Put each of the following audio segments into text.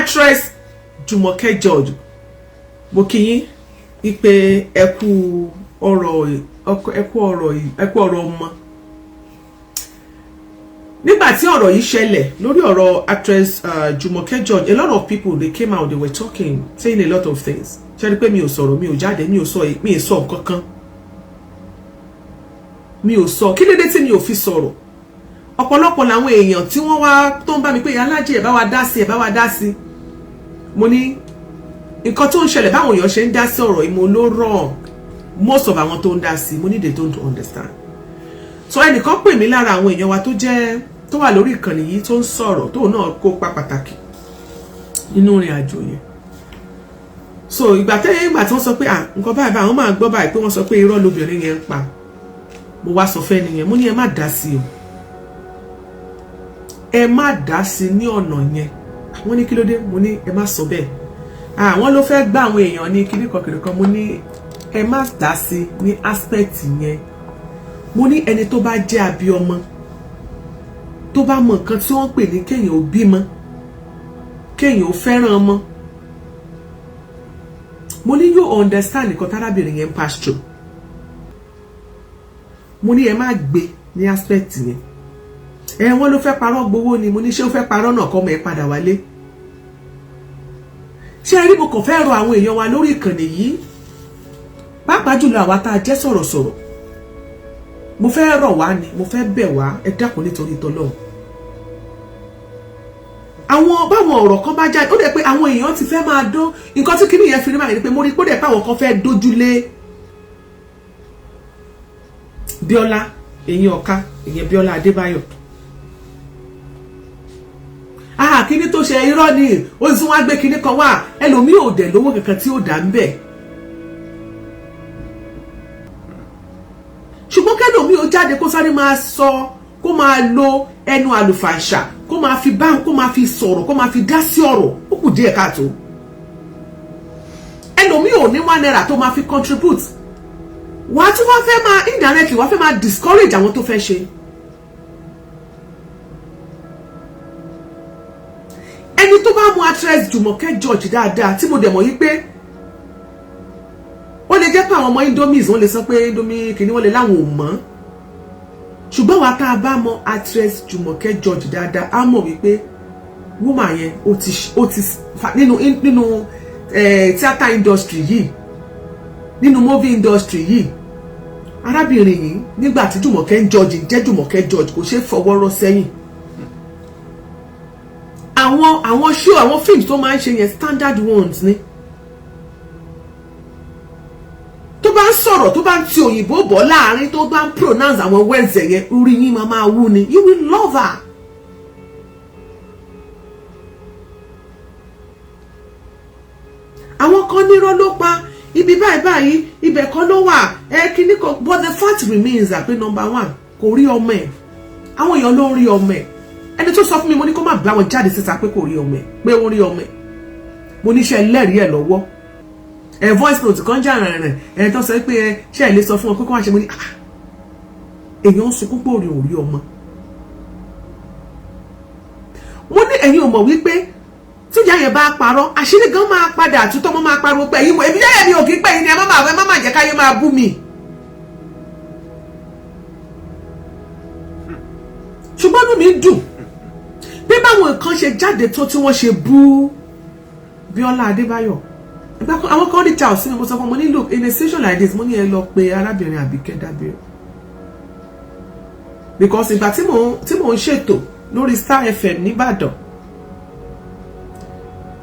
actress Jumoke George mo kí yín ipe ẹkú ọ̀rọ̀ ọmọ nígbà tí ọ̀rọ̀ yìí ṣẹlẹ̀ lórí ọ̀rọ̀ actress Jumoke George, a lot of people they came out, they were talking, saying a lot of things. Ṣé rí pé mi ò sọ̀rọ̀, mi ò jáde, mi ò sọ kankan. Mi ò sọ, kí ló dé tí mi ò fi sọ̀rọ̀? Ọ̀pọ̀lọpọ̀ làwọn èèyàn tí wọ́n wá tó ń bá mi pé Iyalaje ẹ bá wa dá sí. Mo ní nǹkan tó ń ṣẹlẹ̀ báwọn èèyàn ṣe ń dá sí ọ̀rọ̀ yìí mo ló wrong. Most of àwọn tó ń dá sí, mo ní they don't understand. So ẹnìkan pè mí lára àwọn èèyàn wa tó wà lórí ìkànnì yìí tó ń sọ̀rọ̀ tó náà kópa pàtàkì nínú ìrìn àjò yẹn. So ìgbà tí wọ́n sọ pé nǹkan báyìí àwọn máa gbọ́ báyìí pé wọ́n sọ pé irọ́ lobìnrin yẹn ń pa. Mo wá sọ fẹ́ nìyẹn, mo ní ẹ má dá sí o. Ẹ má dá sí ní ọ̀nà yẹn. Wọ́n ní kí ló dé? Mo ní ẹ má sọ bẹ́ẹ̀. Wọ́n ló fẹ́ gbá àwọn èèyàn ní kíríkan. Mo ní ẹ má dá sí ní aspect yẹn. Mo ní ẹni tó bá jẹ́ abíọmọ tó bá mọ nǹkan tí wọ́n pè ní kéèyàn ò bímọ, kéèyàn ò fẹ́ràn ọmọ. Mo ní you understand nǹkan tárábìnrin yẹn pass through. Mo ní ẹ má gbé ní aspect yẹn. Wọ́n ló fẹ́ parọ́ gbowó ni. Mo ní ṣé ó fẹ́ parọ́ náà kọ́mọ ẹ padà wálé. Ṣé ẹ rí mo kàn fẹ́ rọ àwọn èèyàn wa lórí ìkànnì yìí pàápàá jùlọ àwa tá a jẹ́ sọ̀rọ̀sọ̀rọ̀. Mo fẹ́ rọ̀ wá ni, mo fẹ́ bẹ̀ wá, ẹ dákun nítorí t'Ọlọ́run. Àwọn báwọn ọ̀rọ̀ kan bá jáde ó dẹ̀ pé àwọn èèyàn ti fẹ́ máa dó nǹkan tí kíní yẹn fi rí máa ní pé mo rí pé ó dẹ̀ pé àwọn kan fẹ́ dójúlé Bíọ́lá èyí ọ̀ka ìyẹn Bíọ́lá Adébáyọ̀. Kíní tó ṣe irọ́ ni ó sì wá gbé kíní kan wá ẹlòmíì ò dẹ̀ lówó kankan tí ó dà ń bẹ̀. Ṣùgbọ́n kẹ́lòmíì ó jáde kó sáré máa sọ kó máa lo ẹnu àlùfàǹṣà kó máa fi bá kó máa fi sọ̀rọ̀ kó máa fi dá sí ọ̀rọ̀ ó kù díẹ̀ káàtó. Ẹlòmíì ò ní £1 tó máa fi contribute. Wà á tún wá fẹ́ máa indirectly wá fẹ́ máa discourage àwọn tó fẹ́ ṣe. Ẹni tó bá mú actress Jumoke George dáadáa tí mo dẹ̀ mọ̀ yí pé ó lè jẹ́ pé àwọn ọmọ Indomies wọ́n lè sọ pé Indomie kìíní wọ́n lè láwọn ò mọ̀. Ṣùgbọ́n wà tá a bá mọ̀ actress Jumoke George dáadáa á mọ̀ wípé woman yẹn ó ti nínú theatre industry yìí nínú movie industry yìí arábìnrin yìí nígbà tí Jumoke George ń jẹ́ Jumoke George kò ṣe é fọwọ́ rọ́ sẹ́yìn. Àwọn show àwọn films tó máa ń ṣe yẹn standard ones ni. Tó bá ń sọ̀rọ̀ tó bá ń ti òyìnbó bọ̀ láàrin tó bá ń pronounce àwọn words yẹn orí yín máa wú ni. You will love her. Àwọn kan nírọ́ ló pa ibi báyìí ibẹ̀ kan ló wà kíní kan but the fact remains that pé number one kò rí ọmọ ẹ̀. Àwọn èèyàn ló ń rí ọmọ ẹ̀. Ẹni tó sọ fún mi mo ní kó má bá wọn jáde síta pé kò rí ọmọ ẹ̀ pé ó rí ọmọ ẹ̀. Mo ní ṣe ẹlẹ́rìí ẹ̀ lọ́wọ́. Voice note kan jà rẹ̀ tó sọ pé ṣe ẹ̀ lè sọ fún wọn pé kó wá ṣe mo ní èèyàn ń sunkún pé orí ọmọ. Mo ní ẹ̀yin ò mọ̀ wípé tí ìyá yẹn bá parọ́ àṣírí gan máa padà àtúntọ́ mọ́ máa pariwo pé ẹ̀yin èmi yẹ́yẹ́ mi ò kí pẹ́ yín ni ẹ má máa jẹ́ káyé máa bú mi. Ṣùgbọ́n inú mi dùn bí báwọn nǹkan ṣe jáde tó tí wọ́n ṣe bú Bíọ́lá Adébáyọ̀. Àwọn kan rí charles ní mo sọ fún mo ní look in a situation like this mo ní ẹ lọ pé arábìnrin Àbíkẹ́ Dábíró because ìgbà tí mò ń ṣètò lórí Star FM nìbàdàn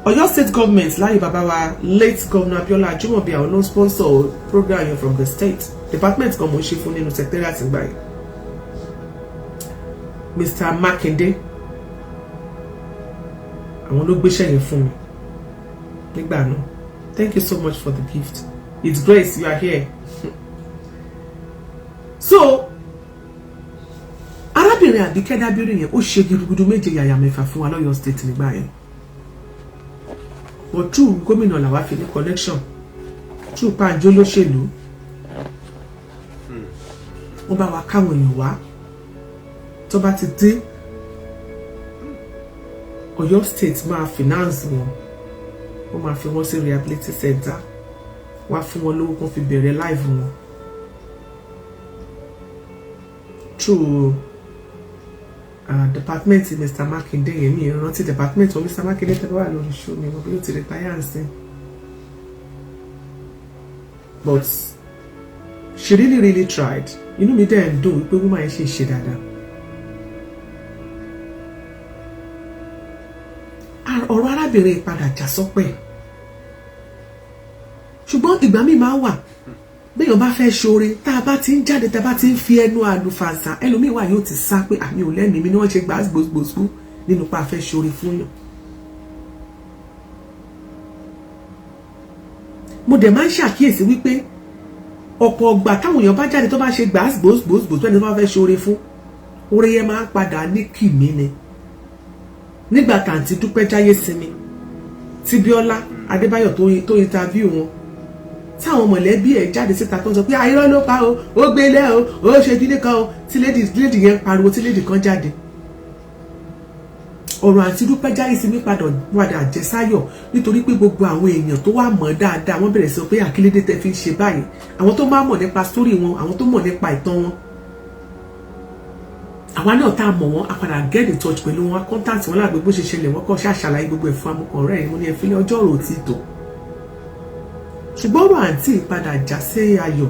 Ọ̀yọ́ state government láyé bàbá wa late governor Abiola Jumoke àwọn ló sponsor program yẹn from the state department kan mò ń ṣe fún nínú secretariat ìgbà yẹn Mr. Makinde àwọn ló gbéṣẹ́ yẹn fún mi nígbà náà. Thank you so much for the gift. It's grace you are here. So, arábìnrin Àbíkẹ́ Dábíró yẹn ó ṣe gidigidi méje yàyà mẹ́fà fún wa l'Ọ̀yọ́ state nígbà yẹn. But true gómìnà làwa fi ní connection. True pàǹjọ́ lóṣèlú. Wọ́n bá wa káwọn èèyàn wá. Tó bá ti dé Ọ̀yọ́ state máa finance wọn, wọ́n máa fi wọ́n sí rehabilitation center, wá fún wọn lówó kan fi bẹ̀rẹ̀ live wọn through department Mr. Makinde yẹn mi rántí department of Mr. Makinde tẹ́lẹ̀ wà lórí show mi mo bí ó ti retire nsìn, but she really tried. Inú mi dẹ̀ ń dùn wípé woman yẹn ṣe dáadáa. Ọ̀rọ̀ arábìnrin padà já sọ́pẹ́, ṣùgbọ́n ìgbà mi máa wà béèyàn bá fẹ́ ṣoore, tá a bá ti ń jáde, tá a bá ti ń fi ẹnu àlùfàǹsà, ẹlòmíì wà yóò ti sá pé àmì ò lẹ́nu mi ni wọ́n ṣe gbà gbòsgbòsgbò nínú pa fẹ́ ṣoore fún yàn. Mo dẹ̀ máa ń ṣàkíyèsí wípé ọ̀pọ̀ ọgbà táwọn èèyàn bá jáde tó bá ṣe gbà gbòsgbòsgbò tó ẹni tó bá fẹ́ ṣoore fún, oore yẹn máa ń padà ní kìmí ni. Nígbà tàǹtí Dúpẹ́ jáyé sinmi tí Bíọ́lá Adébáyọ̀ tó interview wọn, táwọn mọ̀lẹ́bí ẹ̀ jáde síta tó ń sọ pé àìrọ́ ló pa o, ó gbélé o, ó ṣe kíní kan o, tí lady yẹn pariwo, tí lady kan jáde. Ọ̀rọ̀ àǹtí Dúpẹ́ jáyé sinmi padà àjẹsáyọ̀ nítorí pé gbogbo àwọn èèyàn tó wà mọ̀ dáadáa wọ́n bẹ̀rẹ̀ sọ pé àkílédé tẹ́ fi ń ṣe báyìí. Àwọn tó máa mọ̀ nípa story wọn, àwọn tó mọ̀ nípa ìtàn wọn, àwa náà tá a mọ̀ wọ́n, a padà get in touch pẹ̀lú wọn, contact wọn lágbègbè bó ṣe ṣẹlẹ̀, wọ́n kọ́ ṣàṣàlàyé gbogbo ẹ̀ fún amúkan rẹ̀ mo ní ẹ fílẹ̀ ọjọ́ ọ̀rọ̀ tí tó. Ṣùgbọ́n ọ̀rọ̀ àǹtí padà já sí ayọ̀.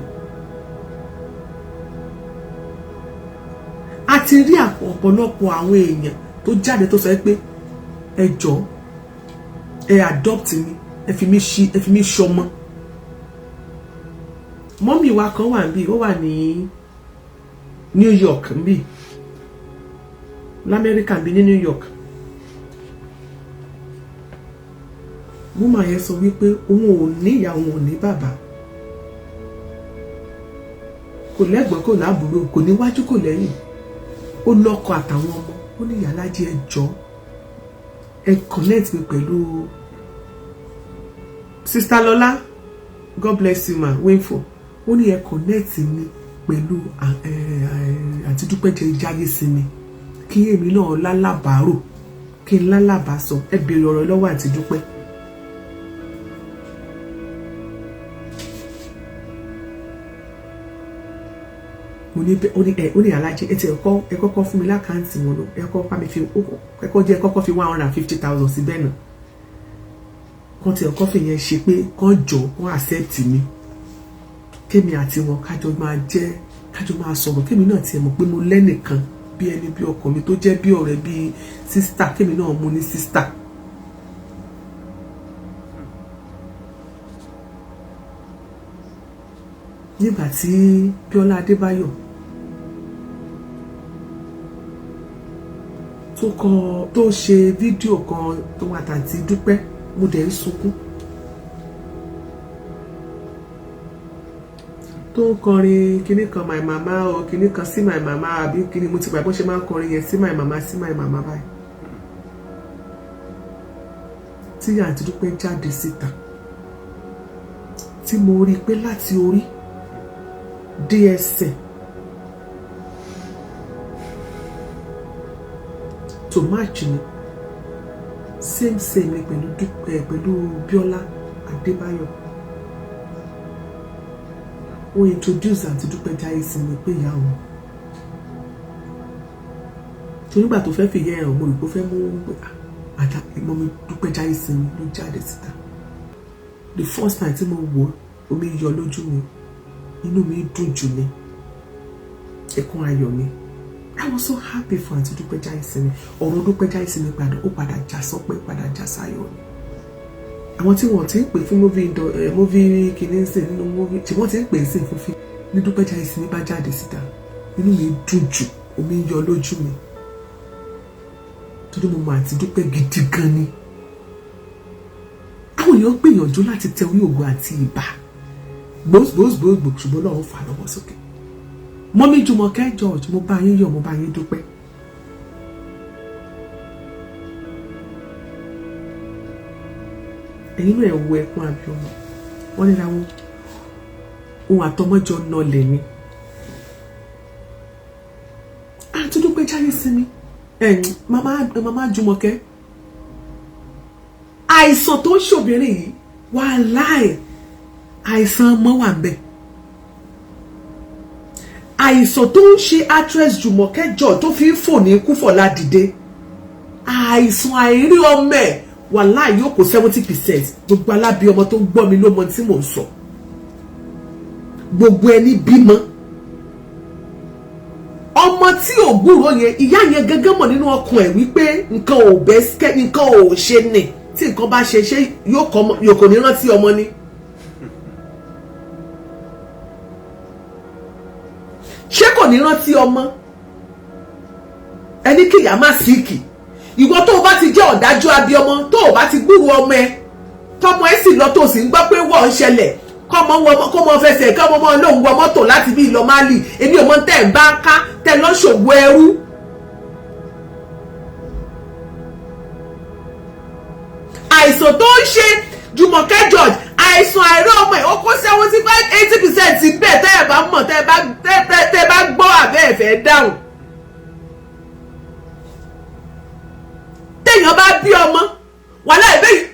A ti rí ọ̀pọ̀lọpọ̀ àwọn èèyàn tó jáde tó sọ pé ẹ jọ̀ọ́ ẹ adopt mi, ẹ fi mí ṣọmọ. Mọ́mì wa kan wà níbí, ó wà ní New York níbí, l'Amẹ́ríkà bí ní New York. Woman yẹn sọ wípé òun ò ní ìyá, òun ò ní bàbá, kò lẹ́gbọ̀n kò lábúrò, kò níwájú kò lẹ́yìn, ó lọ́kọ àtàwọn ọmọ. Ó ní Iyalaje ẹ jọ̀ọ́ ẹ connect mi pẹ̀lú Sister Lola, God bless you ma, Winfo. Ó ní ẹ connect mi pẹ̀lú àti Dúpẹ́ jáyé sí mi kí èmi náà lálàbárò, kí n lálàbásọ, ẹ béèrè ọ̀rọ̀ lọ́wọ́ àti Dúpẹ́. Ó ní Iyalaje ẹ ti ẹ kọ́kọ́ fún mi lákàntì wọn lọ, ẹ kọ́kọ́ bá mi fi ẹ kọ́kọ́ fi 150,000 síbẹ̀ náà, kàn tí ọkọ́ fi yẹn ṣe pé kàn jọ kàn accept mi, kémi àti wọn kájọ máa sọ̀rọ̀, kémi náà tiẹ̀ mọ̀ pé mo lẹ́nìkan bí ẹni bí ọkọ mi tó jẹ́ bí ọ̀rẹ́ bí sister, kémi náà mú ní sister. Nígbà tí Bíọ́lá Adébáyọ̀ tó ṣe fídíò kan tó wà tàǹtí Dúpẹ́, mo dẹ̀ ń sunkún, tó ń kọrin kíní kan my mama o, kíní kan sí my mama, àbí kíní, mo ti gbà bó ṣe máa ń kọrin yẹn sí my mama báyìí. Tí àǹtí Dúpẹ́ jáde síta, tí mo rí pé láti orí dé ẹsẹ̀ tó match ni same ni pẹ̀lú Bíọ́lá Adébáyọ̀. Ó introduce àǹtí Dúpẹ́ jáyé sí mi pé ìyá òun, tó nígbà tó fẹ́ fi yẹ ẹ̀rọ mo rò pé ó fẹ́ mú ìmọ̀ mi Dúpẹ́ jáyé sí mi ló jáde síta. The first time tí mo wò omi yọ lójú mi, inú mi dùn jù ní ẹkún ayọ̀ mi. I was so happy for àǹtí Dúpẹ́ jáyé sí mi. Ọ̀rọ̀ Dúpẹ́ jáyé sí mi padà já sọ́pẹ́, padà já sáyọ̀ ni. Àwọn tí wọ́n ti ń pè fún movie kìíní sí nínú movie tí wọ́n ti ń pè sí fún fi ní Dúpẹ́ jáyé sí mi bá jáde síta, inú mi dùn jù, omi yọ lójú mi, torí mo mọ àǹtí Dúpẹ́ gidi gan ni. Àwọn èèyàn gbìyànjú láti tẹ orí ògo àti ìbà gbòógbòógbò, ṣùgbọ́n lọ́wọ́ fà lọ́wọ́ sókè. Mọ́mí Jumoke George, mo bá yín yọ̀, mo bá yín dúpẹ́. Ẹ̀yin náà ẹ̀ wo ẹkún abiyamọ, wọ́n ní láwọn ohun àtọmọ́jọ nọlẹ̀ ni. Àǹtí Dúpẹ́ jáyé sí mi, mama Jumoke, àìsàn tó ń ṣòbìnrin yìí wàláì àìsàn ọmọ wà ńbẹ̀. Àìsàn tó ń ṣe actress Jumoke tó fi ń fò ní kúfọ̀lá dìde, àìsàn àìrí ọmọ ẹ̀ wàláì yóò kó 70%. Gbogbo alábí ọmọ tó ń gbọ́ mi ló mọ tí mò ń sọ. Gbogbo ẹni bímọ ọmọ tí ò gbúrò yẹn, ìyá yẹn gẹ́gẹ́ mọ̀ nínú ọkàn ẹ̀ wípé nǹkan ò bẹ́sikẹ́, nǹkan ò ṣe nì, tí nǹkan bá ṣe yóò kò ní rántí ọmọ ni. Ṣé kò ní rántí ọmọ? Ẹni kí ìyá má síkì. Ìwọ tó o bá ti jẹ́ ọ̀dájú abíọmọ, tó o bá ti gbúrò ọmọ ẹ, tọmọ ẹ sì lọ tó sì ń gbọ́ pé wọ́n ń ṣẹlẹ̀, kó mọ fẹsẹ̀ kó mọ lóun wọ mọ́tò láti bí lọ Mali, èmi ò mọ tẹ́ ẹ̀ bá ká tẹ́ lọ́ ṣògbó ẹrú. Àìsàn tó ń ṣe Jumoke George, àìsàn àìrí ọmọ ẹ̀ ó kó 75-80% ti bẹ́ẹ̀ tẹ́ ẹ̀ bá mọ̀, tẹ́ ẹ bá gbọ́ àbẹ́ ẹ̀fẹ́ dáhùn. Téèyàn bá bí ọmọ wàhálà ẹ̀bẹ́ yìí.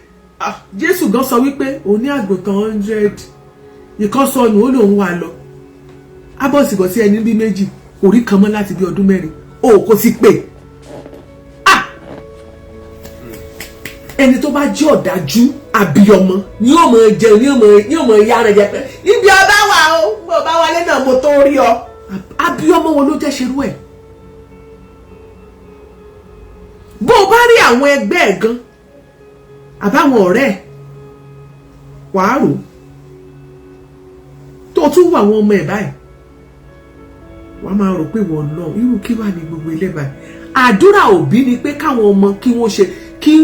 Jésù gan sọ wípé òun ní àgùntàn 100, ìkan sọnù ó lòun wà lọ. Abọ́sìgọ̀ sí ẹni bí méjì kò rí kan mọ́ láti bí ọdún 4. O kò sí pé ẹni tó bá jẹ́ ọ̀dájú àbíọmọ ni yóò mọ jẹun, ni yóò mọ yára jẹ pé ibi ọba wà ó, bó bá wálé náà mo tó rí ọ. Àbíọmọ wo ló jẹ́ ṣerú ẹ̀? Bó o bá rí àwọn ẹgbẹ́ ẹ̀ gan àbáwọn ọ̀rẹ́ ẹ̀ wàá rò tó tún wà àwọn ọmọ ẹ̀ báyìí, wàá máa rò pé wọ́n náà irú kí wà ní gbogbo ilé báyìí. Àdúrà òbí ni pé káwọn ọmọ kí wọ́n ṣe kí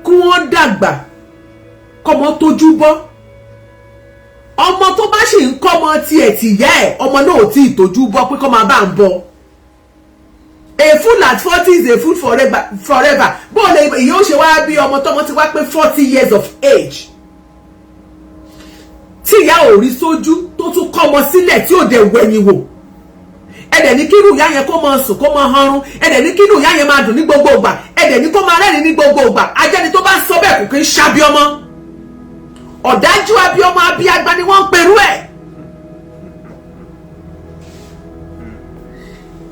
wọ́n dàgbà, kọ́mọ tójú bọ́. Ọmọ tó bá sì ń kọ́mọ tiẹ̀ tìyá ẹ̀, ọmọ náà ò tí ì tójú bọ́ pé kọ́ máa bá ń bọ̀. A fool at 40 is a fool forever. Bó lè ìyá ó ṣe wá bí ọmọ tọ́mọ ti wá pé 40 years of age, tí ìyá ò rí sójú tó tún kọ́mọ sílẹ̀ tí ò dẹ̀ wẹ̀yìn wò. Ẹ̀dẹ̀ ní kírù ìyá yẹn kó máa sùn kó máa hanrun, ẹ̀dẹ̀ ní kírù ìyá yẹn máa dùn ní gbogbo ìgbà, ẹ̀dẹ̀ ní kó máa rẹ́rìn ní gbogbo ìgbà. Ajẹ́ni tó bá sọ bẹ́ẹ̀ kò kí ń ṣàbíọmọ. Ọ̀dájú abíọmọ abíagbá ni wọ́n ń perú ẹ̀.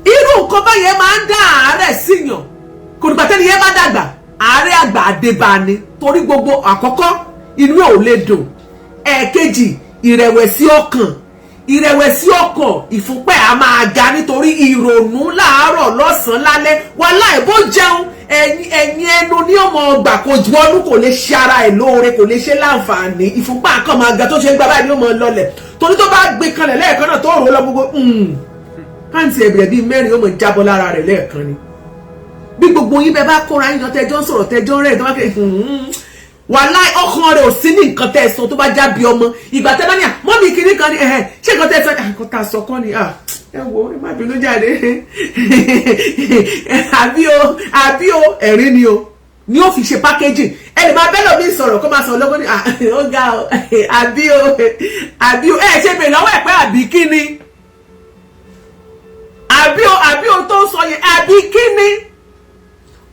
Irú nǹkan báyẹn máa ń dá àárẹ̀ síyàn. Kò dìgbà tẹ́ni yẹn bá dàgbà, àárẹ̀ àgbà àdébàní torí gbogbo àkọ́kọ́ inú ẹ̀ ò lè dùn. Ẹ̀ẹ̀kejì ìrẹ̀wẹ̀sì ọkàn. Ìrẹ̀wẹ̀sì ọkàn ìfúnpẹ́ a máa ga nítorí ìrònú láàárọ̀ lọ́sàn-án lálẹ́. Wàláhì bó jẹun ẹ̀yìn ẹnu ní ọmọ ọgbà kò ju ọdún, kò lè ṣe ara ẹ̀ lóore, kò lè ṣe láǹfààní. Ìfúnpá kan máa ga tó ṣe ń gbà báyìí ní ọmọ lọlẹ̀ torí tó bá gbé kanlẹ̀ lẹ́ẹ̀kan náà tó rò lọ gbogbo pàǹtí ẹ̀bìrẹ̀ bíi 4 ó mọ̀ jábọ́ lára rẹ̀ lẹ́ẹ̀kan ni. Bí gbogbo yín bẹ bá kóra yín lọ tẹjọ́ ń sọ̀rọ̀ tẹjọ́ rẹ̀ tó bá kẹ́ wàláhì ọkàn rẹ̀ ò sí ní nǹkan tẹ́ ẹ sọ tó bá já bí ọmọ. Ìgbà tẹ́ bá ní mọ́mí kìíní kan ní ṣé nǹkan tẹ́ ẹ sọ nǹkan tá a sọ kọ́ ni ẹ wo ẹ má bínú jáde àbí o ẹ̀rín ni ó fi ṣe pákéjì. Ẹ lè máa bẹ́lọ̀ mi sọ̀rọ̀ kó máa sọ lọ́gbọ́n ní ó ga o àbí o ẹ ṣe bèèrè lọ́wọ́ ẹ̀ pé àbí kí ni àbí o tó sọ yẹn àbí kí ni.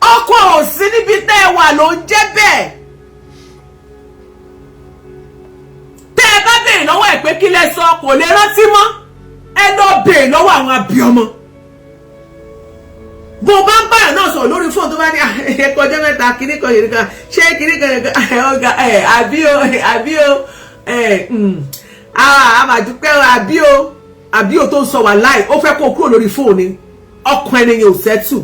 Ọkọ ò sí níbi tẹ́ ẹ wà ló ń jẹ́ bẹ́ẹ̀. Tẹ́ ẹ bá bèèrè lọ́wọ́ ẹ̀ pé kí lẹ sọ kò lè rántí mọ́, ẹ lọ bèèrè lọ́wọ́ àwọn abíọmọ. Bó bá ń báyọ̀ náà sọ̀rọ̀ lórí fóònù tó bá ní ẹ̀kọ́ ọjọ́ mẹ́ta kìíní kan yìí kan ṣé kìíní kan ọ̀gá àbí o àmàdúpẹ́ àbí o tó ń sọ wàláhì ó fẹ́ kó kúrò lórí fóònù ọkàn ẹni yẹn ò sẹ́tù.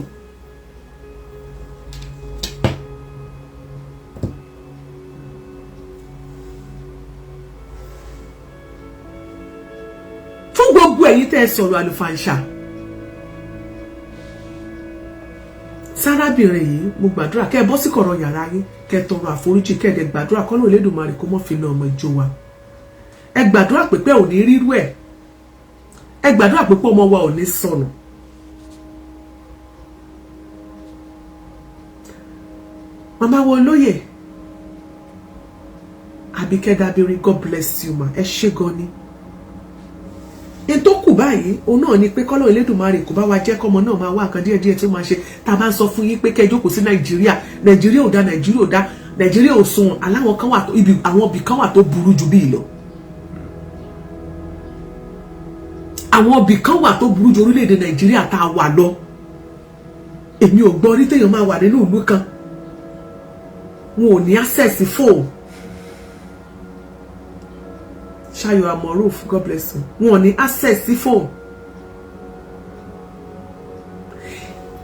Fún gbogbo ẹ̀yin tẹ́ ẹ sọ̀rọ̀ àlùfàǹṣà, sárábìnrin yìí mo gbàdúrà kẹ́ ẹ bọ́ sí kọ̀rọ̀ yàrá yín kẹ́ ẹ tọrọ àforíjì kẹ́ ẹ dẹ̀ gbàdúrà kọ́nà Olódùmarè kó mọ́ fi na ọmọ ìjọ wa. Ẹ gbàdúrà pé ò ní rírú ẹ̀. Ẹ gbàdúrà pé ọmọ wa ò ní sọnù. Màmá wo olóyè Àbíkẹ́ Dábírí, God bless you ma, ẹ ṣé gan ni. In tó kù báyìí òun náà ni pé kọ́lọ́ Elédùmarè kò bá wa jẹ́ kọ́mọ náà máa wá nǹkan díẹ̀díẹ̀ tí ó máa ṣe. Tá a bá ń sọ fún yín pé kẹ́ jókòó sí Nàìjíríà ò dá, Nàìjíríà ò dá, Nàìjíríà ò sùn aláwọn kan wà tó ibi àwọn ibì kan wà tó burú jù bí lọ. Àwọn ibì kan wà tó burú jù orílẹ̀-èdè Nàìjíríà tá a wà lọ. Èmi ò gbọ́ rí téèyàn máa wà nínú ìlú kan wọn ò ní access phone. Ṣayọ̀ Amoruf, God bless you. Wọn ò ní access phone.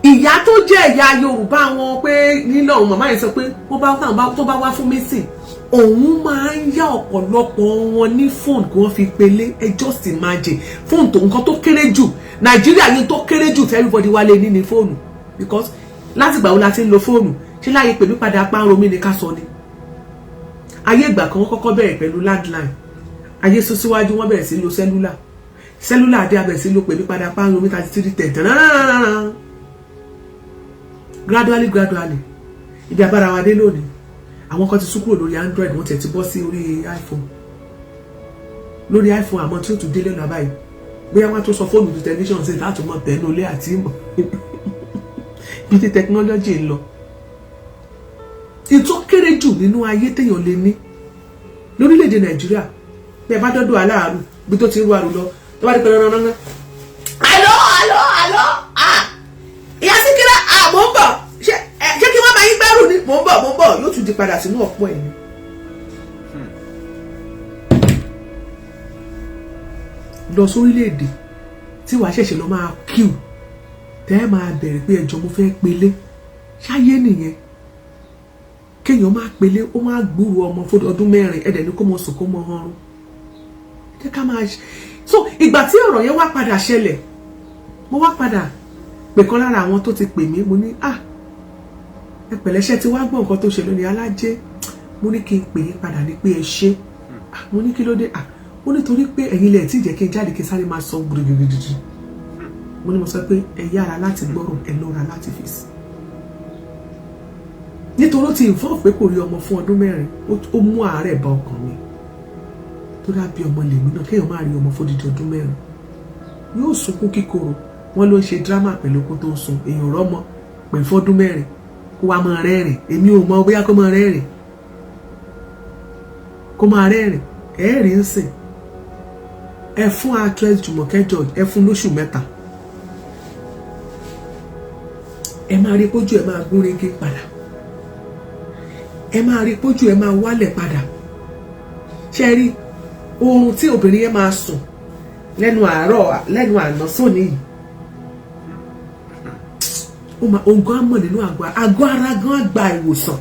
Ìyá tó jẹ́ ìyá Yorùbá wọn pé nílò òun màmá yẹn sọ pé tó bá wá fún meeting òun máa ń yá ọ̀pọ̀lọpọ̀ wọn ní phone kí wọ́n fi pele. Ẹ just imagine phone tó nǹkan tó kéré jù Nàìjíríà yìí tó kéré jù tí everybody wá lè ní phone because láti ìgbà wo la ti ń lo fóònù ṣé láyé pẹ̀lú padà apá ń romí ni ká sọ ni. Ayé ìgbà kan wọ́n kọ́kọ́ bẹ̀rẹ̀ pẹ̀lú landline ayé sún síwájú wọ́n bẹ̀rẹ̀ sí lo cellular dé abẹ̀rẹ̀ sí lo pẹ̀lú padà apá ń romí 3310 gradually ibi abára wa dé lónìí àwọn kan ti sún kúrò lórí Android wọ́n ti bọ́ sí orí iPhone àmọ́ tí ó tún délé náà báyìí bóyá wọ́n tó sọ fóònù di tẹlifíṣàn sí láti mọ̀ tẹ́nu ilé àti ìmọ̀ bí ti technology ń lọ. Ìtọ́ kéré jù nínú ayé téèyàn lè ní lórílẹ̀-èdè Nàìjíríà bí ẹ bá dọ́dọ̀ aláàrù bí tó ti rú àrù lọ tó bá di pẹ̀lú ọ̀nà àlọ́ ìyá Síkírà mò ń bọ̀ ṣé kí wọ́n bá yín gbẹ́rù ni mò ń bọ̀ yóò tún di padà sínú ọ̀pọ̀ ẹ̀ ni. Lọ sórílẹ̀-èdè tí wàá ṣẹ̀ṣẹ̀ lọ máa kíù tẹ́ ẹ máa bẹ̀rẹ̀ pé ẹjọ́ mo fẹ́ pélé ṣáyé nìyẹn kéèyàn máa pélé ó máa gbúrò ọmọ fún ọdún 4 ẹ̀dẹ̀ ní kó mọ sùn kó mọ ọrùn jẹ́ ká máa so ìgbà tí ọ̀rọ̀ yẹn wá padà ṣẹlẹ̀ mo wá padà pè kan lára àwọn tó ti pè mí mo ní ẹ pẹ̀lẹ́ṣẹ́ tí wá gbọ́ nǹkan tó ṣe lónìí Alájẹ mo ní kí n pè yín padà ní pé ẹ ṣe mo ní kí ló dé ó nítorí pé ẹ̀yin lẹ̀ tí jẹ́ kí n jáde kí n sáré máa sọ gbùdùgbùdù mo ní mo sọ pé ẹ yára láti gbọ́rọ̀ ẹ lọ́ra láti fèsì nítorí ó ti involve pé kò rí ọmọ fún ọdún 4 ó mú àárẹ̀ bá ọkàn mi tó dàbí ọmọ lèmi náà kéèyàn máa rí ọmọ fún dídí ọdún 4 yóò sunkún kíkorò wọn ló ń ṣe drama pẹ̀lú kó tó sun èèyàn rọ́mọ pẹ̀lú fọ́dún 4 kó wá máa rẹ́rìn èmi ò mọ bóyá kó máa rẹ́rìn ẹ̀ẹ́rìn ń sìn ẹ fún actress Jumoke George ẹ fún lóṣù 3 ẹ máa rí pójú ẹ máa gún régé padà ẹ máa rí pójú ẹ máa wálẹ̀ padà ṣe rí oorun tí obìnrin yẹn máa sùn lẹ́nu àná sóní yìí ogun á mọ̀ nínú àgọ́ ara gan àgbà ìwòsàn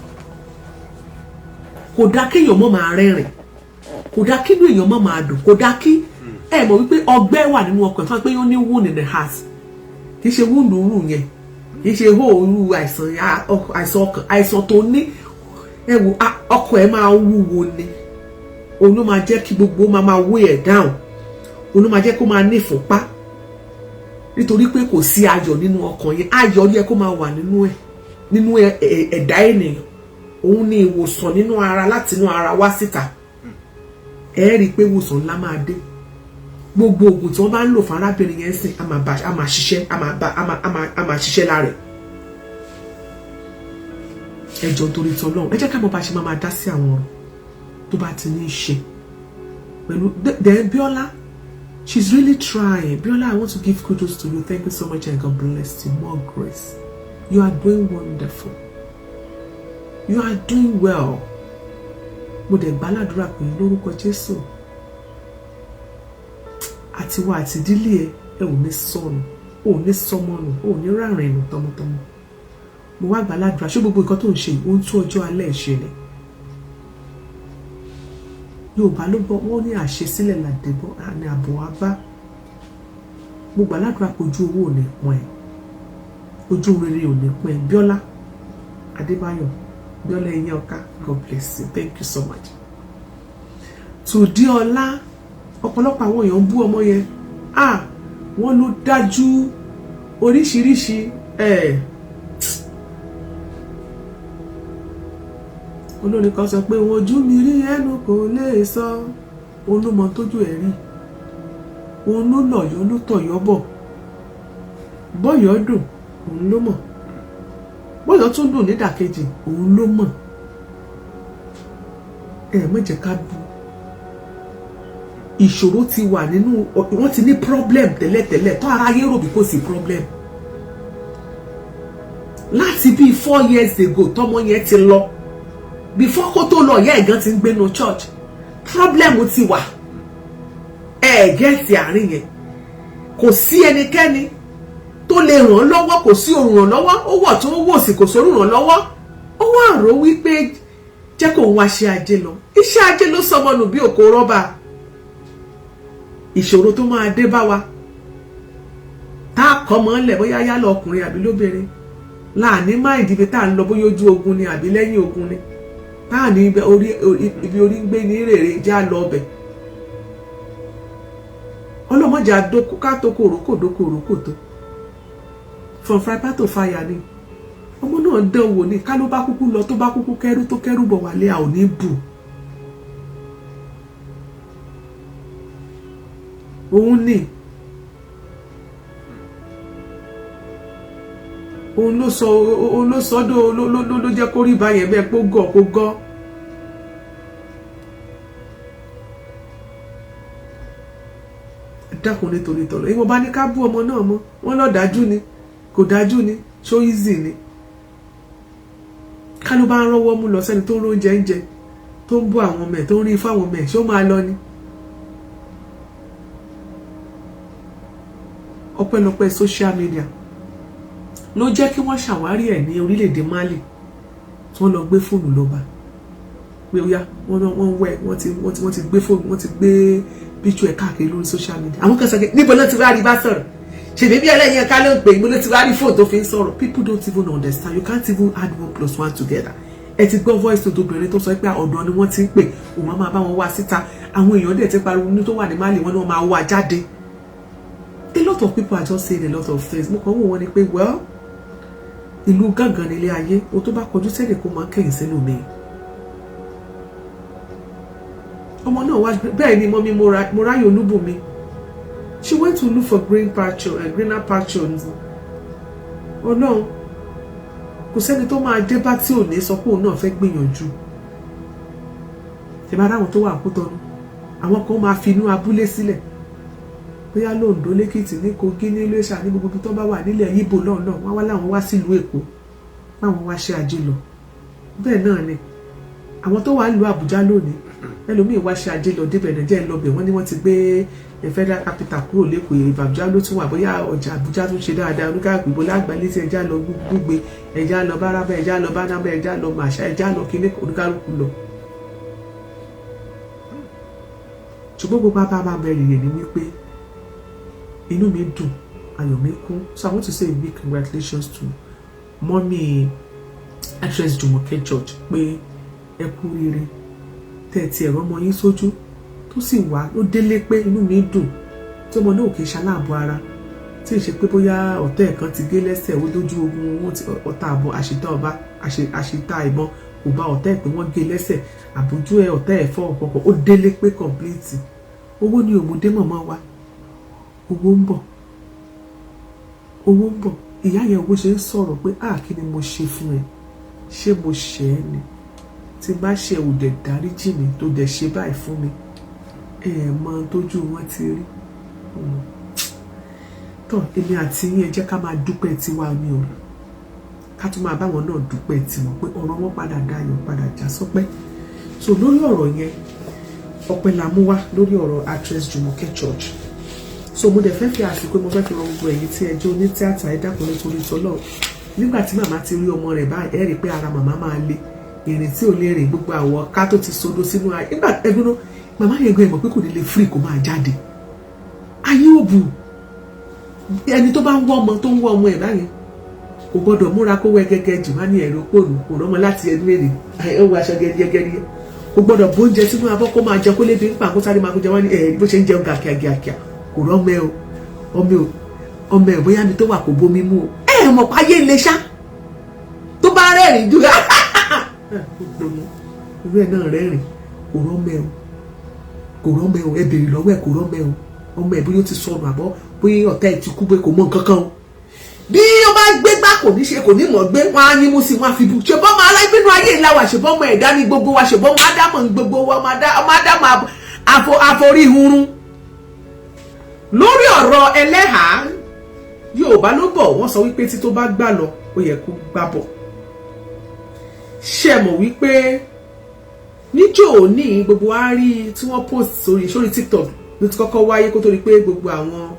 kò dá kéèyàn mọ́ máa rẹ́rìn kò dá kínú èèyàn mọ́ máa dùn kò dá kí ẹ mọ̀ wípé ọgbẹ́ wà nínú ọkàn fún pé ó ní wound in the heart kì í ṣe wound rú yẹn kì í ṣe hóòrú àìsàn ọkàn àìsàn tó ní ẹ wò ọkọ ẹ máa wúwo ni òun ló máa jẹ́ kí gbogbo máa weigh ẹ̀ down òun ló máa jẹ́ kó máa ní ìfúnpá nítorí pé kò sí ayọ̀ nínú ọkàn yẹn ayọ̀ yẹ kó máa wà nínú ẹ̀dá ènìyàn òun ní ìwòsàn nínú ara láti inú ara wá síta ẹ rí i pé ìwòsàn ńlá máa dé gbogbo oògùn tí wọ́n bá ń lò fún arábìnrin yẹn sìn a máa ṣiṣẹ́ lára ẹ̀ ẹjọ́ torí tọ́lọ́run ẹ jẹ́ ká mọ̀ bá ṣe máa dá sí àwọn ọ̀rọ̀ tó bá ti ní í ṣe pẹ̀lú then Biola she's really trying. Biola, I want to give kudos to you. Thank you so much and God bless you. More grace. You are doing wonderful. You are doing well. Mo dẹ̀ gbàládùra pé lórúkọ Jésù àti wá àti ìdílé ẹ ò ní sọnù ò ní sọmọnù ò ní rárìn nù tọmọtọmọ. Mo wá gbàládùra ṣé gbogbo nǹkan tó ń ṣe ó ń tú ọjọ́ alẹ́ ìṣẹ̀lẹ̀. Yorùbá ló bọ́ wọ́n ní àṣesílẹ̀ làdébọ́ àní àbọ̀ wá bá. Mo gbàládùra pé ojú owó ò ní pọ́n ẹ̀ ojú rere ò ní pọ́n ẹ̀ Biola Adébáyọ̀ Biola Iyalaje, God bless you. Thank you so much. Tudiola ọ̀pọ̀lọpọ̀ àwọn èèyàn ń bú ọmọ yẹn wọ́n ló dájú oríṣiríṣi olórin kan sọ pé wọn ojú mi rí ẹnu kò lè sọ olúmọ tójú ẹ̀ rí òun ló lọ̀yọ́ ló tọ̀yọ́ bọ̀ bọ́yọ̀ dùn òun ló mọ̀ bọ́yọ̀ tún dùn nídàkejì òun ló mọ̀ má jẹ́ ká bú. Ìṣòro ti wà nínú wọ́n ti ní problem tẹ́lẹ̀tẹ́lẹ̀ tó ara yé rò bí kò sí problem. Láti bí 4 years ago tọ́mọ yẹn ti lọ before kó tó lọ ìyá ẹ̀gán ti ń gbé no church problem ti wà. Gẹ́ẹ̀tì àárín yẹn kò sí ẹnikẹ́ni tó lè ràn lọ́wọ́, kò sí olùrànlọ́wọ́, ó wọ̀ tó wò sí kò sí olùrànlọ́wọ́. Ó wà rò wípé jẹ́ kó wá ṣe ajé lọ. Iṣẹ́ ajé ló sọmọ nù bí òkò rọ́bà. Ìṣòro tó máa dé bá wa tá a kọ́ mọ́ ńlẹ̀ bóyá yálà ọkùnrin àbí lóbìnrin láàní máìdí ibi tá à ń lọ bóyá ojú ogun ni àbí lẹ́yìn ogun ni táà ní ibi orí ń gbé ní rèrè já lọ ọbẹ̀. Ọlọ́mọdé àdókò ká tó kòrókò tó from fry pan to fire ni. Ọmọ náà dán wò ní ká ló bá kúkú lọ tó bá kúkú kẹ́rù tó kẹ́rù bọ̀ wálé a ò ní bù. Òun ni òun ló sọ ló jẹ́ kó rí báyẹn bẹ́ẹ̀ kó gọ̀. Dákun nítorí tọ̀lọ̀ ìwọ̀n bá ní ká bú ọmọ náà mọ́ wọ́n lọ dájú ni kò dájú ni ṣó easy ni. Ká ló bá ń rọ́wọ́ mú lọ sẹ́ni tó ń róúnjẹ ń jẹ tó ń bú àwọn ọmọ ẹ̀ tó ń rí fáwọn ọmọ ẹ̀ ṣó máa lọ ni. Ọpẹ́lọpẹ́ social media ló jẹ́ kí wọ́n ṣàwárí ẹ̀ ní orílẹ̀-èdè Mali tí wọ́n lọ gbé fóònù ló bá pé ó yá wọ́n ti gbé fóònù wọ́n ti gbé píṣù ẹ̀ káàkiri lórí social media. Àwọn kan sọ pé níbo ló ti wá rí bá sọ̀rọ̀ ṣèbí bí ẹlẹ́yin ẹ̀ka ló ń pè níbo ló ti wá rí fóònù tó fi ń sọ̀rọ̀. People don't even understand, you can't even add 1 + 1 together. Ẹ ti gbọ́ voice note obìnrin tó sọ pé ọ̀dọ́ ni wọ́n ti ń pè òun máa bá wọn wá síta. Àwọn èèyàn dẹ̀ ti pariwo ní tó wà ní Mali wọn ni wọ́n máa wá jáde. A lot of people are just saying a lot of things. Mo kàn wò wọ́n ni pé well ìlú gángan nílé ayé o tó bá kọjú sẹ́lẹ̀ kó máa kẹ́yìn sínú mi. Ọmọ náà wá bẹ́ẹ̀ ni mọ́mí mo ráyè Olúbùnmi. She went to look for greener pastures. Ọlọ́run kò sẹ́ni tó máa dé bá tí ò ní sọ pé òun náà fẹ́ gbìyànjú. Ṣé bá ráwọn tó wà Kútọ́nù àwọn kan máa fi inú abúlé sílẹ̀ bóyá lóńdó lẹ́kìtì ní Kogi ní Iléṣà ní gbogbo ibi tó bá wà nílẹ̀ Yíbò lọ́nà wọ́n wá láwọn wá sílùú Èkó báwọn wá ṣe ajé lọ. Bẹ́ẹ̀ náà ni àwọn tó wà ń lu Àbújá lónìí ẹlòmíì wá ṣe ajé lọ débẹ̀ nàìjẹ́ lọ́bẹ̀ wọ́n ní wọ́n ti gbé federal capital kúrò lẹ́kọ̀ọ́ Àbújá ló tún wà bóyá ọjà Àbújá tún ṣe dáadáa oníkàkùn ìbò lágbàlẹ́ tí ẹja lọ gbúgbe ẹja lọ bárabá ẹja lọ bánábá ẹja lọ màṣá ẹja lọ kíní oníkàlùkù lọ. ṣùgbọ́n gbogbo bá bẹ̀rẹ̀ yẹn ni wípé inú mi dùn ayọ̀ mi kún. So I want to say a big congratulations to mommy actress Jumoke George pé ẹ kú rere tẹ́tí ẹ̀rọ ọmọ yín sójú tó sì wá ló délé pé inú mi dùn tí ọmọ náà kì í ṣaláàbọ̀ ara tí ì ṣe pé bóyá ọ̀tá ẹ̀ kan ti gé lẹ́sẹ̀ ó lójú ogun wọn ti ọ̀tá àbọ̀ àṣetá ìbọn kò bá ọ̀tá ẹ̀ pé wọ́n gé lẹ́sẹ̀ àbójú ẹ̀ ọ̀tá ẹ̀ fọ́ ọ̀pọ̀pọ̀ ó délé pé complete. Owó ni òmùdé mọ̀mọ́ wa owó ń bọ̀ ìyá yẹn owó ṣe ń sọ̀rọ̀ pé kí ni mo ṣe fún ẹ ṣé mo ṣẹ̀ ẹ́ ni tí bá ṣe ò dẹ̀ dáríjì mi tó dẹ̀ ṣe báyìí fún mi mọ tójú wọn ti rí. Tọ́ èmi àti yín ẹ jẹ́ ká máa dúpẹ́ tiwa ni o ká tún máa báwọn náà dúpẹ́ tiwọn pé ọ̀rọ̀ wọn padà dayọ̀ padà já sọ́pẹ́. So lórí ọ̀rọ̀ yẹn ọpẹ́ la mú wá lórí ọ̀rọ̀ actress Jumoke George. So mo dẹ̀ fẹ́ fi àsìkò mo fẹ́ fi rọ gbogbo ẹ̀yin tí ẹ jẹ́ oní tíátà ẹ dákun nítorí tọ́lọ́ nígbà tí màmá ti rí ọmọ rẹ̀ báyìí ẹ rí pé ara màmá máa le ìrìn tí ò lè rìn gbogbo àwọ̀ ká tó ti sodo sínú ayé nígbà ẹgbẹ́ màmá yẹn gan ìmọ̀ pé kò ní lè free kó máa jáde ayé òbù ẹni tó bá ń wọ́ ọmọ tó ń wọ́ ọmọ ẹ̀ báyìí kò gbọ́dọ̀ múra kó wẹ́ gẹ́gẹ́ jù má ní ẹ̀rọ pòlù kò rọ́mọ láti ẹnu èrè ẹ wọ aṣọ gẹ́gẹ́ kò gbọ́dọ̀ bóúnjẹ sínú abọ́ kó máa jẹ kó lébi ń pa kó sáré máa kó jẹ wá ní bó ṣe ń jẹun gàkíàgàkíà kò rọ́mọ ẹ ọmọ ẹ bóyá mi tó wà kò bómi mú o mọ̀ páyé ilé ṣá tó bá rẹ́rìn jù ìwé náà rẹ́rìn kò rọ́mọ ẹ bèrè lọ́wọ́ ẹ kò rọ́mọ ẹ ọmọ ẹ bóyá ó ti sọnù àbọ̀ bóyá ọ̀tá ẹ ti kú pé kò mọ nǹkan kan o bí ó bá gbé gbá kò ní ṣe kò ní mọ̀ gbé wọn á yín mú sí wọn á fi bú ṣùgbọ́n ọmọ aláìbínú ayé ńlá wa ṣùgbọ́n ọmọ ẹ̀dá ní gbogbo wa ṣùgbọ́n ọmọ ádámọ̀ ní gbogbo wa ọmọ ádámọ̀ àforí hurun. Lórí ọ̀rọ̀ Eleha Yorùbá ló bọ̀ wọ́n sọ wípé tí tó bá gbà lọ ó yẹ kó gbà bọ̀. Ṣé mọ̀ wípé níjó ní gbogbo wa rí tí wọ́n post sórí TikTok ló ti kọ́kọ́ wáyé kó tó rí pé gbogbo àwọn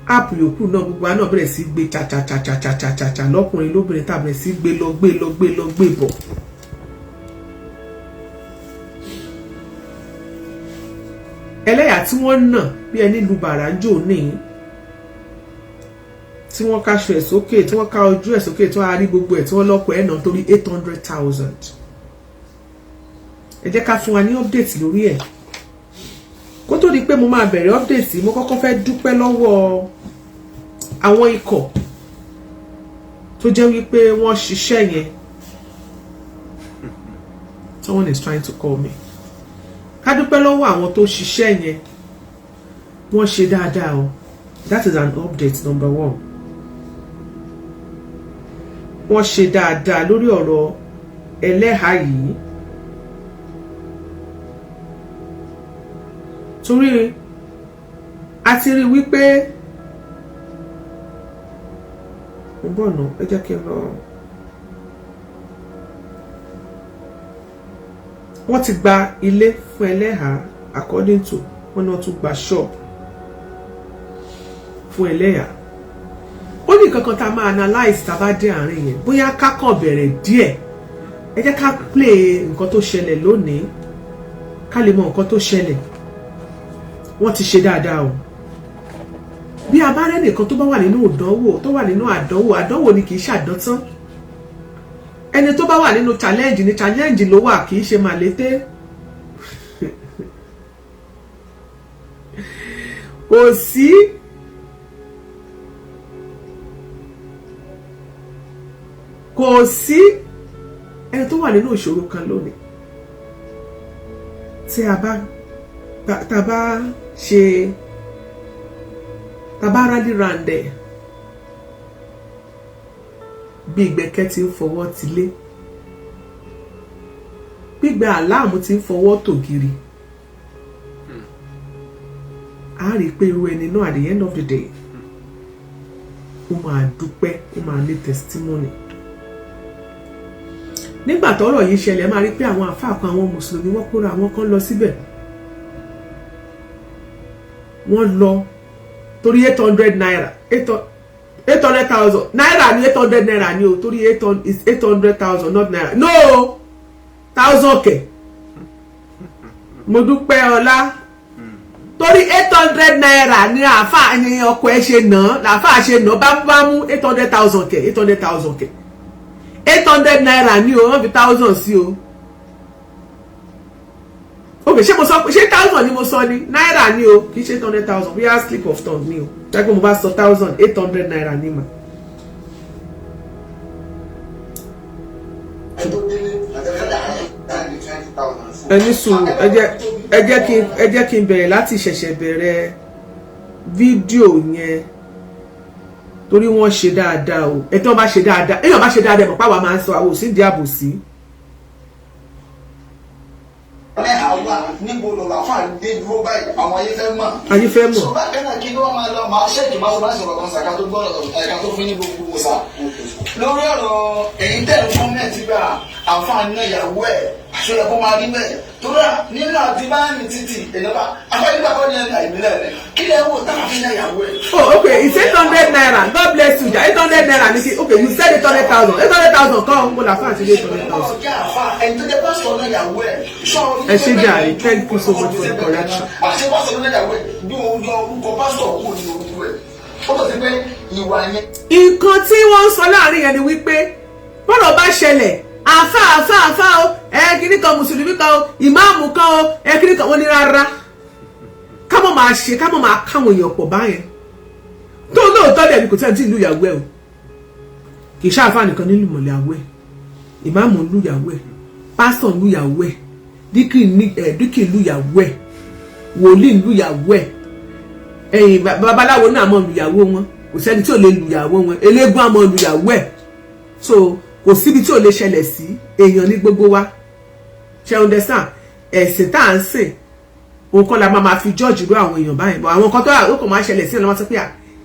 app yòókù náà gbogbo wa náà bẹ̀rẹ̀ sí gbé cha lọ́kùnrin lóbìnrin tá bẹ̀rẹ̀ sí gbé lọ bọ̀. Eleha tí wọ́n nà bí ẹni lu bàrà jò ní tí wọ́n káṣọ ẹ̀ sókè tí wọ́n ká ojú ẹ̀ sókè tí wọ́n á rí gbogbo ẹ̀ tí wọ́n lọ́pọ̀ ẹ̀ náà torí 800,000. Ẹ jẹ́ ká fún wa ní update lórí ẹ̀. Kó tó di pé mo máa bẹ̀rẹ̀ update mo kọ́kọ́ fẹ́ dúpẹ́ lọ́wọ́ àwọn ikọ̀ tó jẹ́ wípé wọ́n ṣiṣẹ́ yẹn. Someone is trying to call me. Ká dúpẹ́ lọ́wọ́ àwọn tó ṣiṣẹ́ yẹn. Wọ́n ṣe dáadáa o. That is an update number 1. Wọ́n ṣe dáadáa lórí ọ̀rọ̀ Eleha yìí. Torí a ti rí wípé bọ́ọ̀nà ẹ jẹ́ kí n lọ. Wọ́n ti gba ilé fún Eleha according to wọ́n náà tún gba shop fún Eleha. Ó ní nǹkan kan tá máa analyze tá bá dé àárín yẹn bóyá ká kàn bẹ̀rẹ̀ díẹ̀. Ẹ jẹ́ ká play nǹkan tó ṣẹlẹ̀ lónìí ká lè mọ nǹkan tó ṣẹlẹ̀. Wọ́n ti ṣe dáadáa o. Bí a bá rẹ́nìkan tó bá wà nínú ìdánwò tó wà nínú àdánwò ni kì í ṣàdántán. Ẹni tó bá wà nínú challenge ni challenge ló wà kì í ṣe màlété. Kò sí ẹni tó wà nínú ìṣòro kan lónìí. Tí a bá rally round ẹ̀ bí ìgbẹ́kẹ́ ti ń fọwọ́ tilé gbígbẹ́ àláàmù ti ń fọwọ́ tògiri a rí pé irú ẹni náà at the end of the day ó máa dúpẹ́ ó máa ní testimony. Nígbà tọ́rọ̀ yìí ṣẹlẹ̀ máa rí pé àwọn àfáà kan àwọn mùsùlùmí wọ́n kóra àwọn kan lọ síbẹ̀ wọ́n lọ torí 800 naira 800,000 naira ni 800 naira ni o torí 800,000 not naira no 1,000 kẹ̀ mo dúpẹ́ ọlá torí 800 naira ni àáfàá ni ọkọ ẹ ṣe nà làáfàá ṣe nà bámúbámú 800,000 kẹ̀ 800,000 kẹ̀ 800 naira ni o wọ́n fi 1,000 sí o. Okay, ṣé mo sọ ṣé 1,000 ni mo sọ ni naira ni o kì í ṣe 800,000 bí a slip of tongue ni o jágbé mo bá sọ 1,800 naira ni mà. Ẹni sùn ẹ jẹ́ kí n bẹ̀rẹ̀ láti ṣẹ̀ṣẹ̀ bẹ̀rẹ̀ fídíò yẹn torí wọ́n ṣe dáadáa o ẹ tí wọ́n bá ṣe dáadáa èèyàn bá ṣe dáadáa mọ̀ páwa máa ń sọ àwọn òsì ń di àbòsí. Níbo ló la fà dé dúró báyìí àwọn ayé fẹ́ mọ̀. Ayé fẹ́ mọ̀. Ṣùgbọ́n kẹ́nà kí wọ́n máa lọ máa ṣẹ́ẹ̀kì máa sọ̀rọ̀ kan ṣàkà tó gbọ́dọ̀ ẹ̀ka tó fi ní gbogbo sá. Lórí ọ̀rọ̀ èyí tẹ̀ fọ́mẹ̀tì gba àǹfààní náà ìyàwó ẹ̀ àṣọyẹ kó máa rí bẹ́ẹ̀. Tóra nínú àti báyìí títì ènìyàn afẹ́nígbà kọ́ ní ẹ̀ka ìbílẹ̀ rẹ̀ kí lè wò táwọn fi ní ìyàwó ẹ̀. Oh, okay, it's 800 naira. God bless you. 800 naira. Okay, you said 800,000. 800,000 come. Go la fa àti 800,000. Ẹni tó jẹ́ pásítọ̀ náà ìyàwó ẹ̀. Ẹ ṣé jàre. Thank you so much for the correction. Àṣẹ pásítọ̀ náà ìyàwó ẹ̀ bí òun yọ orúkọ pásítọ̀ kù ní orúkọ ẹ̀. Ó tọ́ sí pé ìwà yẹn. Nǹkan tí wọ́n ń sọ láàrin yẹn ni wípé bọ́lọ̀ bá ṣẹlẹ̀ àfá o kíní kan mùsùlùmí kan o ìmáàmù kan o kíní kan wọ́n ní rárá ká mọ̀ máa ṣe ká mọ̀ máa káwọn èèyàn pọ̀ báyẹn tó lóòótọ́ dẹ̀ ni kò tẹ́ni tí ìlú ìyàwó ẹ̀ o kì í ṣáàfà nìkan nílùú mọ̀lẹ́ àwọ̀ ẹ̀ ìmáàmù ìlú ìyàwó ẹ̀ pásítọ̀ ìlú ìyàwó ẹ̀ díkì ìlú ìyàwó ẹ̀ wòlíì ìlú ìyàwó ẹ̀ babaláwo náà mọ̀ ìlú ìyàwó wọn kò sẹ́ni tí ò lè lùyàwó wọn eléégún àmọ́ lùyàwó ẹ̀ so kò síbi tí ò lè ṣẹlẹ̀ sí èèyàn ní gbogbo wa ṣe understand ẹ̀sìn tá à ń sìn òun kọ́ la máa fi judge irú àwọn èèyàn báyìí bọ̀ àwọn kan tó ó kàn máa ṣẹlẹ̀ sí ọ̀nà wọn sọ pé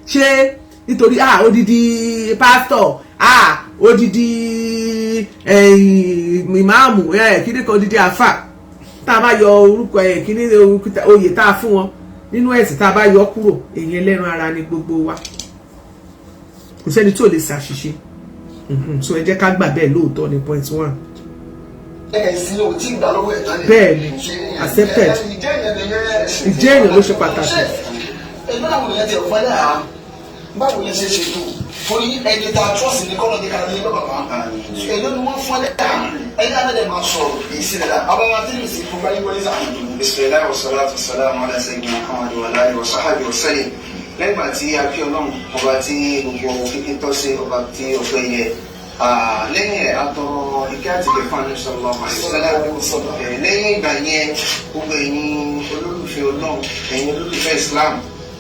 ṣé nítorí odidi pastor odidi ìmáàmù kíní kan odidi àfà tá a bá yọ orúkọ kíní oyè tá a fún wọn nínú ẹ̀sìn tá a bá yọ kúrò èèyàn ẹlẹ́ran ara ni gbogbo wa kò sẹ́ni tí ò lè ṣàṣìṣe so ẹ jẹ́ ká gbà bẹ́ẹ̀ lóòótọ́ ní point 1. ẹ̀sìn ò tí ì gbà lọ́wọ́ ẹ̀tọ́ ni. bẹ́ẹ̀ ni accepted ìjẹ́ èèyàn ló ṣe pàtàkì. ẹgbẹ́ àwọn èèyàn ti ọ̀fọ́ ẹ̀dá báwo ni ṣe ṣe tó torí ẹni tá a trọ́ọ̀sì ní kọ́nà ní kàdé lọ́wọ́ bàbá èló ni wọ́n fún ẹ̀dá ẹ̀dá náà máa sọ̀rọ̀ ìsìlẹ̀ abẹ́wọ́n tí mi sì fún báyìí wọlé sáà. bisimilayi wa salatu wa salamu ala sayyidina muhammadu wa alihi wa sahbihi wa sallam lẹ́gbà tí a kí ọlọ́run ọba tí gbogbo kíkí tọ́ sí ọba tí ọpẹ́ yẹ lẹ́yìn ẹ̀ atọ́rọ ike àti ìgbẹ́fà ní sọ̀rọ̀ lẹ́yìn ìgbà yẹn gbogbo ẹ̀yin olólùfẹ́ ọlọ́run ẹ̀yin olólùfẹ́ Islam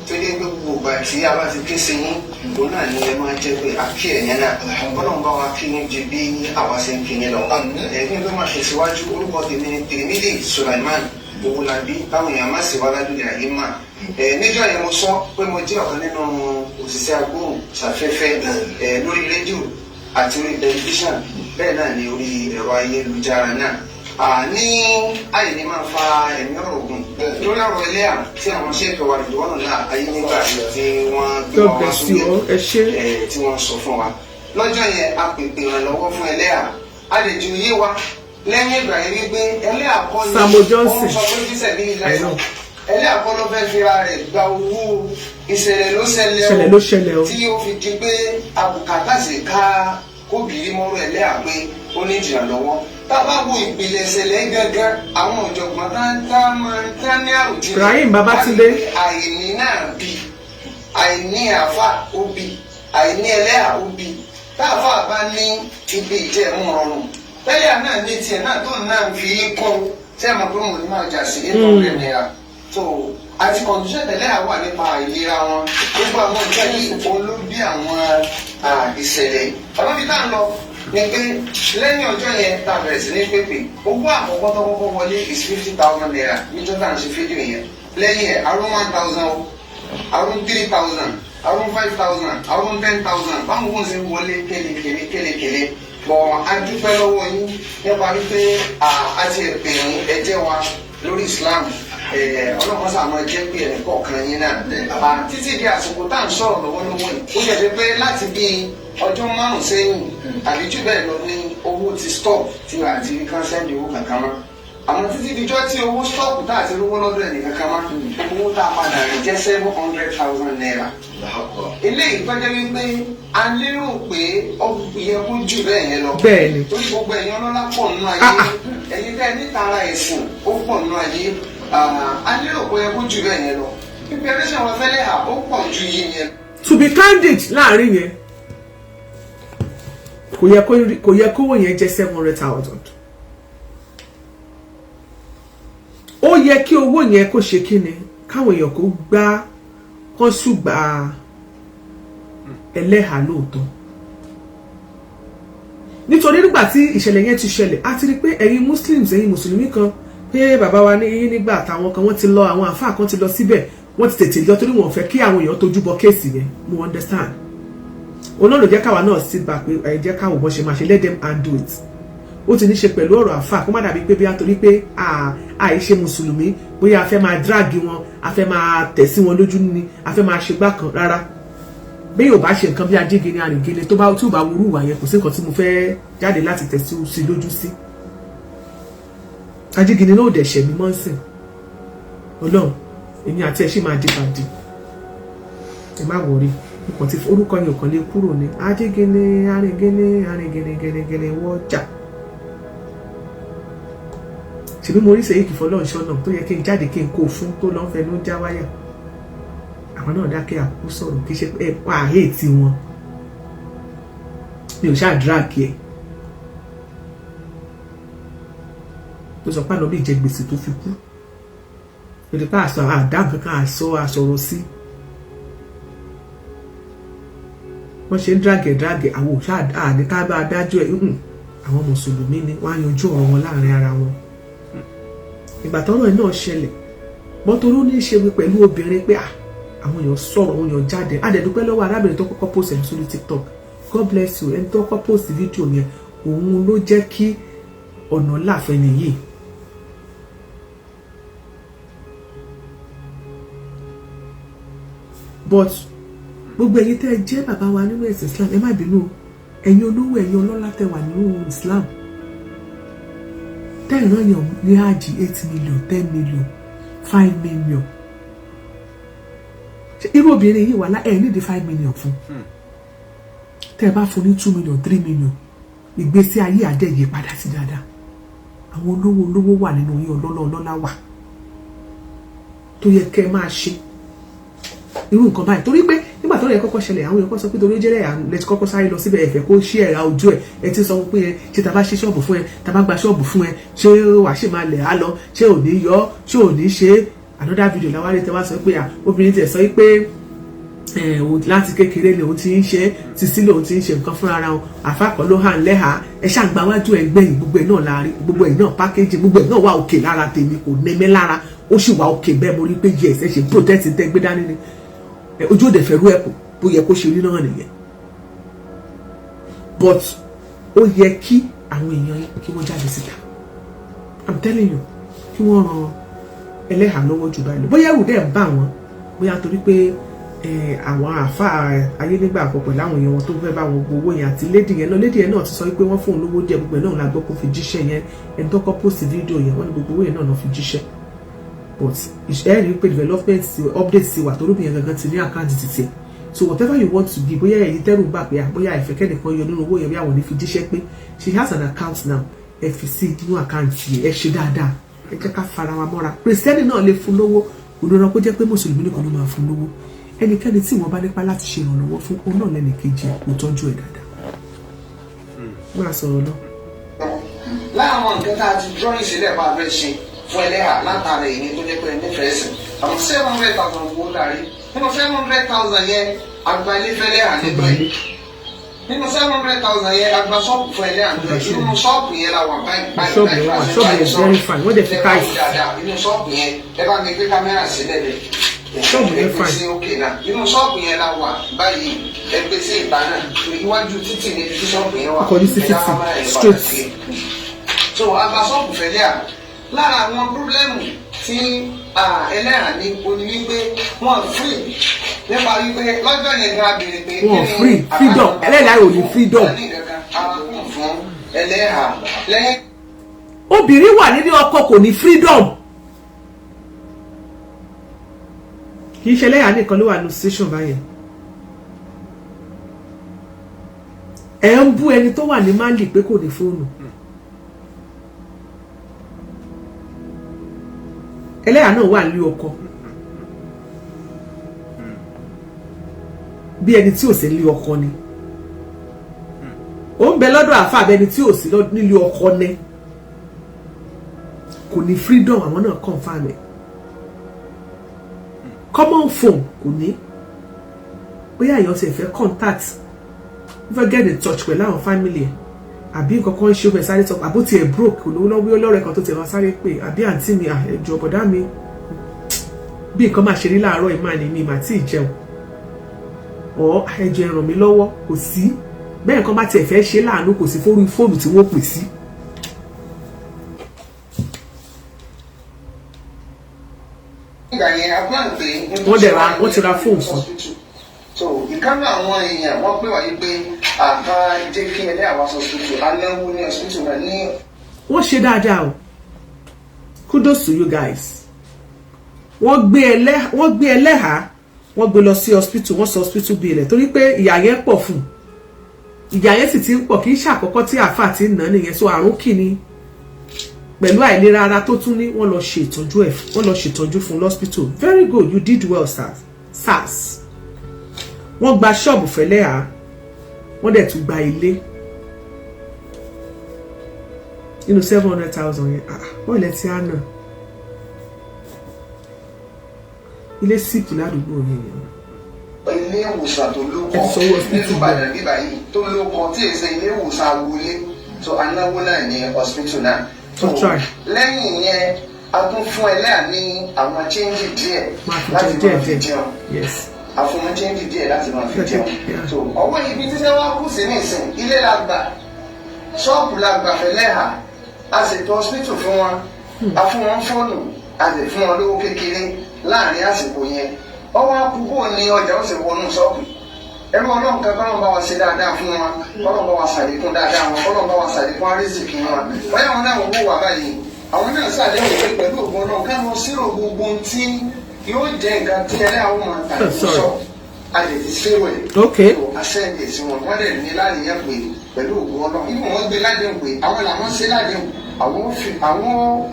tó dé gbogbo ìgbà tí a bá ti ké sí yín ìgbó náà ni ẹ máa jẹ́ pé àkí ẹ̀yẹn náà ọlọ́run bá wa kí yín ju bí àwa ṣe ń kí yín lọ. ẹ̀yin ló máa tẹ̀síwájú orúkọ tèmi ni Tèmídé Sulaiman Owólabí báwọn èèyàn má sì wá ládùúgbò ayé mà níjọ́ yẹn mo sọ pé mo jẹ́ ọ̀kan nínú òṣìṣẹ́ agbóhùnsáfẹ́fẹ́ lórí rédíò àti orí tẹlifíṣàn bẹ́ẹ̀ náà ni orí ẹ̀rọ ayélujára náà ní àyè ní máa fa ẹ̀mí ọ̀rọ̀ ògùn lórí ọ̀rọ̀ Eleha tí àwọn ṣètò wa lè wọ́n náà ayé nígbà tí wọ́n gbé wọn wá sókè tí wọ́n sọ fún wa lọ́jọ́ yẹn a pèpè ìrànlọ́wọ́ fún Eleha a lè ju iye wa lẹ́yìn ìgbà yẹn wípé Eleha kọ́ ni wọ́n sọ pé bísẹ̀ bí ilẹ̀ Eleha kọ́ ló fẹ́ fira rẹ̀ gba owó ìṣẹ̀lẹ̀ ló ṣẹlẹ̀ o tí ó fi di pé àbùkátà sì ká kóbìrì mọ́rọ̀ Eleha pé ó ní ìrànlọ́wọ́ tá a bá wo ìpìlẹ̀ ìṣẹ̀lẹ̀ gángan àwọn ọ̀jọ̀gbọ́n tá ní àròjì Ibrahim Babatunde àìní náà bí àìní àfà ó bí àìní Eleha ó bí tá àfà bá ní ibi ìjẹ̀mú rọrùn Eleha náà ní tiẹ̀ náà tó náà fi kún tí a mọ̀ pé mo ní máa jà sí 800 naira so àti kọ̀ǹdíṣẹ́ tẹ̀lé àwà nípa ìlera wọn gbogbo àwọn ìjẹ́ yìí òun ló bí àwọn ìṣẹ̀lẹ̀ yìí. ọ̀nà bí tá à ń lọ ni pé lẹ́yìn ọjọ́ yẹn tá a bẹ̀rẹ̀ sí ní pépè owó àkọ́kọ́ tó kọ́kọ́ wọlé is 50,000 naira níjọ́ tá à ń ṣe fídíò yẹn lẹ́yìn ẹ̀ arún 1,000 arún 3,000 arún 5,000 arún 10,000 báwọn kò ṣe wọlé kélekèlé bọ̀ a dúpẹ́ lọ́wọ́ yín nípa wípé a ti ẹ̀pẹ̀rún ẹ̀jẹ̀ wa lórí Islam ọlọ́pàá sàmọ́ jẹ́ pé ẹnì kọ̀ọ̀kan yín náà títí di àsìkò tá à ń sọ̀rọ̀ lọ́wọ́lọ́wọ́ yìí ó yẹ pé láti bí ọjọ́ 5 sẹ́yìn àbí jù bẹ́ẹ̀ lọ ní owó ti stop tí àti kánsẹ́ndì owó kankan mọ́ àmọ́ títí dijọ́ tí owó stop tá àti rówó lọ́dọ̀ ẹnì kankan mọ́ owó tá a padà rẹ̀ jẹ́ 700,000 naira. eléyìí tọ́jú wípé a lérò pé ó yẹ kó jù bẹ́ẹ̀ yẹn lọ torí gbogbo ẹ̀yin ọlọ́lá pọ̀ nínú ayé ẹ̀yin tẹ́ nítara ẹ̀sìn ó pọ̀ nínú ayé a lérò pé ẹ kó jù bẹ́ẹ̀ yẹn lọ preparation wọn fẹ́lẹ́ hà ó pọ̀ ju iye yẹn. to be candid láàrin yẹn kò yẹ kówó yẹn jẹ́ 700,000 ó yẹ kí owó yẹn kó ṣe kíni káwọn èèyàn kó gbá kán ṣùgbà Eleha lóòótọ́ nítorí nígbà tí ìṣẹ̀lẹ̀ yẹn ti ṣẹlẹ̀ a ti rí pé ẹ̀yin Muslims ẹ̀yin mùsùlùmí kan pé bàbá wa ní nígbà táwọn kan wọ́n ti lọ àwọn àfáà kan ti lọ síbẹ̀ wọ́n ti tètè lọ torí wọ́n fẹ́ kí àwọn èèyàn tójú bọ kéèsì yẹn mo understand òun náà ló jẹ́ káwa náà sí gbà pé ẹ jẹ́ káwọn bọ́ ṣe máa ṣe let them handle it ó ti ní ṣe pẹ̀lú ọ̀rọ̀ àfáà kó má dàbí pé bí a torí pé àìṣe mùsùlùmí bóyá a fẹ́ máa drag wọn a fẹ́ máa tẹ̀ sí wọn lójú ní a fẹ́ máa ṣe gbá kan rárá bí yóò bá ṣe nǹkan bí ajígini àrìngele tó bá tí ò bá wúrú wà yẹn kò sí nǹkan tí mo fẹ́ jáde láti tẹ̀ sí lójú sí ajígini náà ò dẹ̀ ṣẹ̀ mí mọ́ sìn ọlọ́run èmi àti ẹ̀ ṣì máa di pàdé ẹ má wọrí nǹkan tí orúkọ yẹn ò kàn lè kúrò ní ajígini àrìngele wọ́jà ṣèbí mo rí sẹ́yìn kìfọ́ lọ́n ṣọ́nà tó yẹ kí n jáde kí n kó fún tó lọ́n fẹ́ ló ń já wáyà àwọn náà dákẹ́ àkókò sọ̀rọ̀ kì í ṣe pé wà á hé tí wọn mi ò ṣáà dráàkì ẹ̀ tó sọ pé àná bí ìjẹ gbèsè tó fi kú lórí pé àṣọ àdáhùn kankan àṣọrọ̀ sí wọ́n ṣe ń dragẹ̀ àwọn òṣà ní ká bá dájọ́ ẹ̀ àwọn mùsùlùmí ni wọ́n á yanjú ọ̀rọ̀ wọn láàrin ara wọn. ìgbà tọ́rọ̀ náà ṣẹlẹ̀ mọ́tòrò ní í ṣe pẹ̀lú obìnrin pé àwọn èèyàn sọ̀rọ̀ àwọn èèyàn jáde adẹ̀dúpẹ́ lọ́wọ́ arábìnrin tó kọ́kọ́ post ẹ̀ sórí TikTok God bless you ẹni tó kọ́kọ́ post fídíò yẹn òun ló jẹ́ kí ọ̀nà láàfẹ́ nìyí. but gbogbo ẹ̀yin tẹ́ ẹ jẹ́ bàbá wa nínú ẹ̀sìn Islam ẹ má bínú ẹ̀yin olówó ẹ̀yin ọlọ́lá tẹ́ wà nínú Islam tẹ́ ìran yàn ní àjì 8 million 10 million 5 million irú obìnrin yìí wà láì nídìí 5 million fún tẹ́ ẹ bá fún ní 2 million 3 million ìgbésí ayé àdẹ́yẹ padà sí dáadáa àwọn olówó wà nínú yín ọlọ́lá wà tó yẹ kẹ́ ẹ máa ṣe irú nǹkan báyìí torí pé nígbà tó yẹ kọ́kọ́ ṣẹlẹ̀ àwọn èèyàn kọ́ sọ pé torí ó jẹ́rẹ̀ lẹ́tí kọ́kọ́ sáré lọ síbẹ̀ ẹ̀fẹ̀ kó ṣí ẹ̀ra ojú ẹ̀ ti sọ pé ṣé tá bá ṣí ṣọ́ọ̀bù fún ẹ tá bá gba ṣọ́ọ̀bù fún ẹ ṣé wàá ṣì máa lẹ̀ á lọ ṣé ò ní yọ ṣé ò ní ṣe another video làwárí tẹ wá sọ pé obìnrin tẹ sọ pé láti kékeré ni òun ti ń ṣe títí lòun ti ń ṣe nǹkan fúnra ara wọn àfàkọ́ ló hàn lẹ́hà ẹ ṣàǹgbà wájú ẹgbẹ́ yìí gbogbo ẹ̀ náà láàrin gbogbo ẹ̀ náà pákéjì gbogbo ẹ̀ náà wà òkè lára tèmi kò nẹ́mẹ́ lára ó sì wà òkè bẹ́ẹ̀ mo rí pé yes ẹ ṣe protect tẹ́ gbé dání ni ojú òde fẹ́rú ẹ̀kọ́ bó yẹ kó ṣe rí náà nìyẹn but ó yẹ kí àwọn èèyàn kí wọ́n jáde síta I'm telling you kí wọ́n ran Eleha lọ́wọ́ jù báyìí lọ bóyá ẹrù dẹ̀ ń bà wọ́n bóyá torí pé àwọn àáfàá ayé nígbà àkọ́kọ́ láwọn èèyàn wọn tó fẹ́ bá wọn gbowó yẹn àti lédì yẹn náà ti sọ pé wọ́n fóun lówó díẹ̀ gbogbo ẹ̀ náà la gbọ́ kó fi jíṣẹ́ yẹn ẹni tó kọ́ post fídíò yẹn wọ́n ní gbogbo owó yẹn náà fi jíṣẹ́ but ẹ̀rí pé development update sí wà torí yẹn gangan ti ní àkáǹtì títì ẹ̀ so whatever you want to give bóyá ẹ̀yin tẹ́rù bá pé bóyá ìfẹ́kẹ́ nìkan yọ nínú owó yẹn bí àwọn ní fi jíṣẹ́ pé she has an account now ẹ fi sí inú àkáǹtì ẹ ṣe dáadáa ẹ jẹ́ ká fara wa mọ́ra Kristẹni náà lè fún lówó òdòdó kó jẹ́ pé mùsùlùmí nìkan ló máa fún lówó ẹnikẹ́ni tí wọ́n bá nípa láti ṣe ìrànlọ́wọ́ fún òun náà lẹ́nu kejì kò tọ́jú ẹ̀ dáadáa wọ́n á sọ̀rọ̀ lọ. láwọn nǹkan tá a ti drawing sílẹ̀ bá a fẹ́ ṣe fún Eleha látara èyí tó jẹ́ pé nífẹ̀ẹ́ sí àwọn 700,000 owó darí nínú 700,000 yẹn àgbà ilé fẹ́ Eleha nígbà yìí nínú 700,000 yẹn àgbà ṣọ́ọ̀bù fún Eleha nígbà yìí nínú ṣọ́ọ̀bù yẹn la wà báyìí ṣọ́ọ̀bù yẹn very fine wọ́n dẹ̀ fi káyìí nínú ṣọ́ọ̀bù yẹn ẹ bá mi gbé kámẹ́rà sílẹ̀ lẹ̀ ṣọ́ọ̀bù yẹn fine nínú ṣọ́ọ̀bù yẹn la wà báyìí ẹgbẹ́ sí ìta náà iwájú títì ní ibi tí ṣọ́ọ̀bù yẹn wà ọkọ̀ ní sí títì straight so àgbà ṣọ́ọ̀bù fẹ́ Eleha lára àwọn pírọ́blẹ́mù tí Eleha ní oní wípé wọ́n free nípa wípé lọ́jọ́ yẹn gan abèrè pé wọ́n free freedom Eleha ò ní freedom fún Eleha lẹ́yìn. obìnrin wà nílé ọkọ kò ní freedom kì í ṣe Eleha nìkan ló wà ní station báyẹn ẹ ń bú ẹni tó wà ní Mali pé kò ní fóònù Eleha náà wà ní ọkọ bí ẹni tí ò sí ní ọkọ ni ó ń bẹ lọ́dọ̀ àfáà bẹni tí ò sí nílé ọkọ ni kò ní freedom àwọn náà confirm ẹ̀ common phone kò ní bóyá èèyàn ti fẹ́ contact ó fẹ́ get in touch pẹ̀lú àwọn family ẹ̀ àbí nǹkan kan ṣe ó fẹ́ sáré tọpa àbó tiẹ̀ broke olówó lọ́wọ́ ọlọ́rẹ̀ kan tó tẹ̀ wá sáré pé àbí àǹtí mi ẹ̀jọ̀ bọ̀dá mi bí nǹkan máa ṣe rí láàárọ̀ ìmáà ní mi màá tí ì jẹun ọ̀ ẹ̀jọ̀ ẹ ràn mí lọ́wọ́ kò sí bẹ́ẹ̀ nǹkan bá tiẹ̀ fẹ́ ṣe láàánú kò sí fóònù tí wọ́n pè sí. wọ́n ti ra fóònù fún. so ìkànnì àwọn èèyàn wọ́n pè wáyé pé àbá jẹ́ kí Eleha wá hospital anáwó ní hospital náà ní. wọ́n ṣe dáadáa o kudos to you guys wọ́n gbé Eleha wọ́n gbé lọ sí hospital wọ́n sọ hospital bill ẹ̀ torí pé ìyà yẹn pọ̀ fún ìyà yẹn sì ti ń pọ̀ kì í ṣàkọ́kọ́ tí àáfàá ti ń nà nìyẹn so àrùn kìíní pẹ̀lú àìlera ara tó tún ní wọ́n lọ ṣètọ́jú fún hospital very good you did well SARS wọ́n gba ṣọ́ọ̀bù fún Eleha wọ́n dẹ̀ tún gba ilé nínú 700,000 yẹn wọ́n ilẹ̀ tí a nà ilé síìpù ládùúgbò yẹn. ilé ìwòsàn tó lóko nínú Ìbàdàn bíbá yìí tó lóko tí èsè ilé ìwòsàn agboolé tó anáwó náà ní hospital náà. lẹ́yìn yẹn a tún fún Eleha ní àwọn chẹ́ńjì díẹ̀ láti máa fi jẹun àfọwọ́n chẹ́ńjì díẹ̀ láti máa fi jẹun. tó ọwọ́ ibi tí wọ́n kù sí nìsín ilé la gbà ṣọ́ọ̀bù la gbà fẹ́ Eleha a ṣètò hospital fún wọn a fún wọn fóònù a sì fún wọn lówó kékeré láàrin àsìkò yẹn ọwọ́ àkókò ní ọjà ó sì wọnú ṣọ́ọ̀bù ẹ̀rọ ọlọ́run kan kọ́lọ́n bá wa ṣe dáadáa fún wọn kọ́lọ́n bá wa ṣàlékún dáadáa wọn kọ́lọ́n bá wa ṣàlékún àrísìkí wọn báyà wọn náà wọ́n wò wá báyìí àwọn náà ṣàdéhùn pé pẹ̀lú ògùn ọlọ́run ká lọ sírò gbogbo tí yóò jẹ́ nǹkan tí Eleha wọn máa tà ní sọ àlè ti ṣéwẹ̀ àṣẹ́ǹdè sí wọn wọ́n dẹ̀ ní láàyè pé pẹ̀lú ògùn ọlọ́run ìmọ̀ wọn gbé ládéhùn pé àwọn làwọn ṣe ládéhùn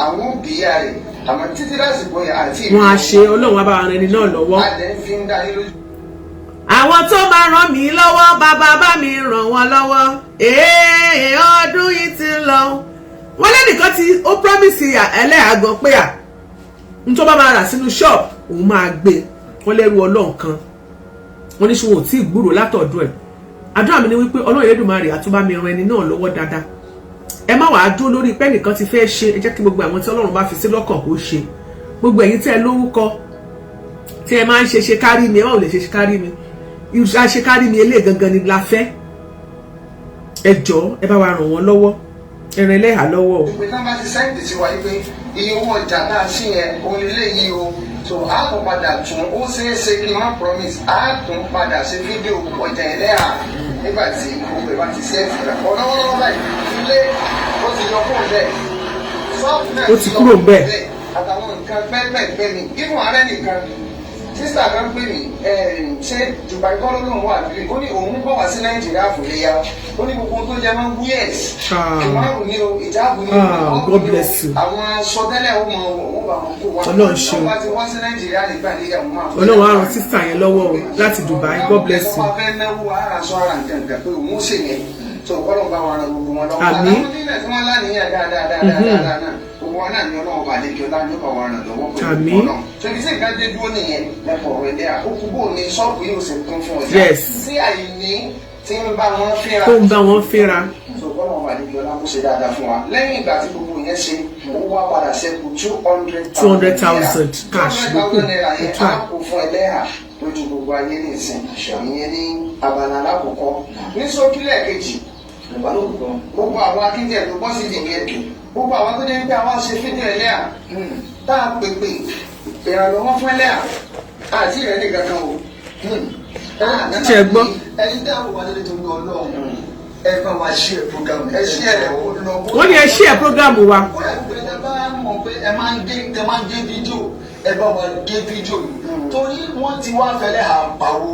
àwọn òbíyà rẹ̀ àmọ́ títí lásìkò yẹn àti ìlú wọn á ṣe ọlọ́run wá bá ara ẹni náà lọ́wọ́. àwọn tó máa ràn mí lọ́wọ́ bàbá bá mi ràn wọ́n lọ́wọ́ ọdún yìí ti ń lọ. wọ́n lẹ́nìkan tí ó promise Eleha gan pé n tó bá máa rà sínú shop òun máa gbé wọ́n lẹ́rú ọlọ́run kan wọ́n ní ṣùgbọ́n ò tí ì gbúrò látọ̀dọ̀ ẹ̀. àdúrà mi ni wípé ọlọ́run Elédùmarè á tún bá mi ran ẹni náà lọ́wọ́ dáadáa. ẹ má wàá dúró lórí pé nìkan ti fẹ́ ṣe ẹ jẹ́ kí gbogbo àwọn tí ọlọ́run bá fi sí lọ́kàn kó ṣe gbogbo ẹ̀yin tí ẹ lórúkọ tí ẹ máa ń ṣe kárí mi ẹ má ò lè ṣe kárí mi ṣe kárí mi eléyìí gangan ni la fẹ́ ẹ jọ̀ọ́ ẹ bá wa ràn wọ́n lọ́wọ́ ẹ ràn Eleha lọ́wọ́ o. ìpè náà bá ti sẹ́ǹdì sí wa pé iye owó ọjà náà sí yẹn òun eléyìí o so a tún padà tún ó ṣeéṣe kí n má promise a tún padà ṣe fídíò ọjà Eleha nígbà tí gbogbo ẹ bá ti sẹ́ẹ̀tì rẹ̀ ọ̀nàwọ́nàwọ́ báyìí ilé ó ti yọ kúrò bẹ́ẹ̀ ṣọ́ọ̀bù náà ó ti kúrò bẹ́ẹ̀ àtàwọn nǹkan pẹ́ẹ́pẹ́ẹ́pẹ́ mi ìfún ààrẹ nìkan sísà kan pè mí ṣé Dubai kọ́ ló lóun wà nílé ó ní òun bọ̀ wá sí Nàìjíríà fún léyà ó ní gbogbo tó jẹ máa ń wíẹ̀s ìmáàrù ní o ìjáàbù ní o God bless you. àwọn sọtẹ́lẹ̀ ó mọ wọn bá wọn kó wa Ọlọ́run ṣe wọn bá ti wá sí Nàìjíríà nígbà léyà wọn máa fún Ọlọ́run á ràn sísà yẹn lọ́wọ́ láti Dubai God bless you. wọn fẹ́ náwó ara sọ ara nǹkan pé òun ó ṣe yẹn tó Ọlọ́run bá wọn ran gbogbo wọn lọ́wọ́ àmín àwọn nílẹ̀ tí wọ́n láníyàn dáadáa náà gbogbo wọn náà ní Ọlọ́run bá lékè ọlá ní ọ̀wọ́ ràn lọ́wọ́ pẹ̀lú Ọlọ́run tóbi sí nǹkan dé dúró nìyẹn lẹ́kọ̀ọ́ rẹ̀ dẹ́ àkókò bò ní ṣọ́ọ̀bù yóò ṣe kún fún ọjà sí àìní tí ń bá wọn fínra tó ń bá wọn fínra tó Ọlọ́run bá lékè ọlá kó ṣe dáadáa fún wa lẹ́yìn ìgbà tí gbogbo yẹn ṣe owó wa padà ṣẹ́kù 200,000 cash lókù ètò àpò fún Eleha lójú gbogbo ayé nìsín ìyẹn ní abala alákọ̀ọ́kọ́ ní sókílẹ̀ kejì gbogbo àwọn akíndẹ̀ tó bọ́ sí ìdíyẹ gbogbo àwọn tó jẹ́ pé àwọn ṣe fídíò Eleha tá a pèpè ìrànlọ́wọ́ fún Eleha àti ìrẹ́ nìkan kan o. ṣe gbọ́. ẹni tí àwọn wàlẹ́ tó ń lọ Ọlọ́run ẹ bá wa ṣe program ẹ ṣe ẹ lọ. wọ́n ní ẹ ṣe ẹ program wa. ó yẹ kó ẹ bá mọ̀ pé ẹ máa ń gé fídíò ẹ bá wa gé fídíò yìí torí wọ́n ti wá fẹ́lẹ́ hà pàwọ́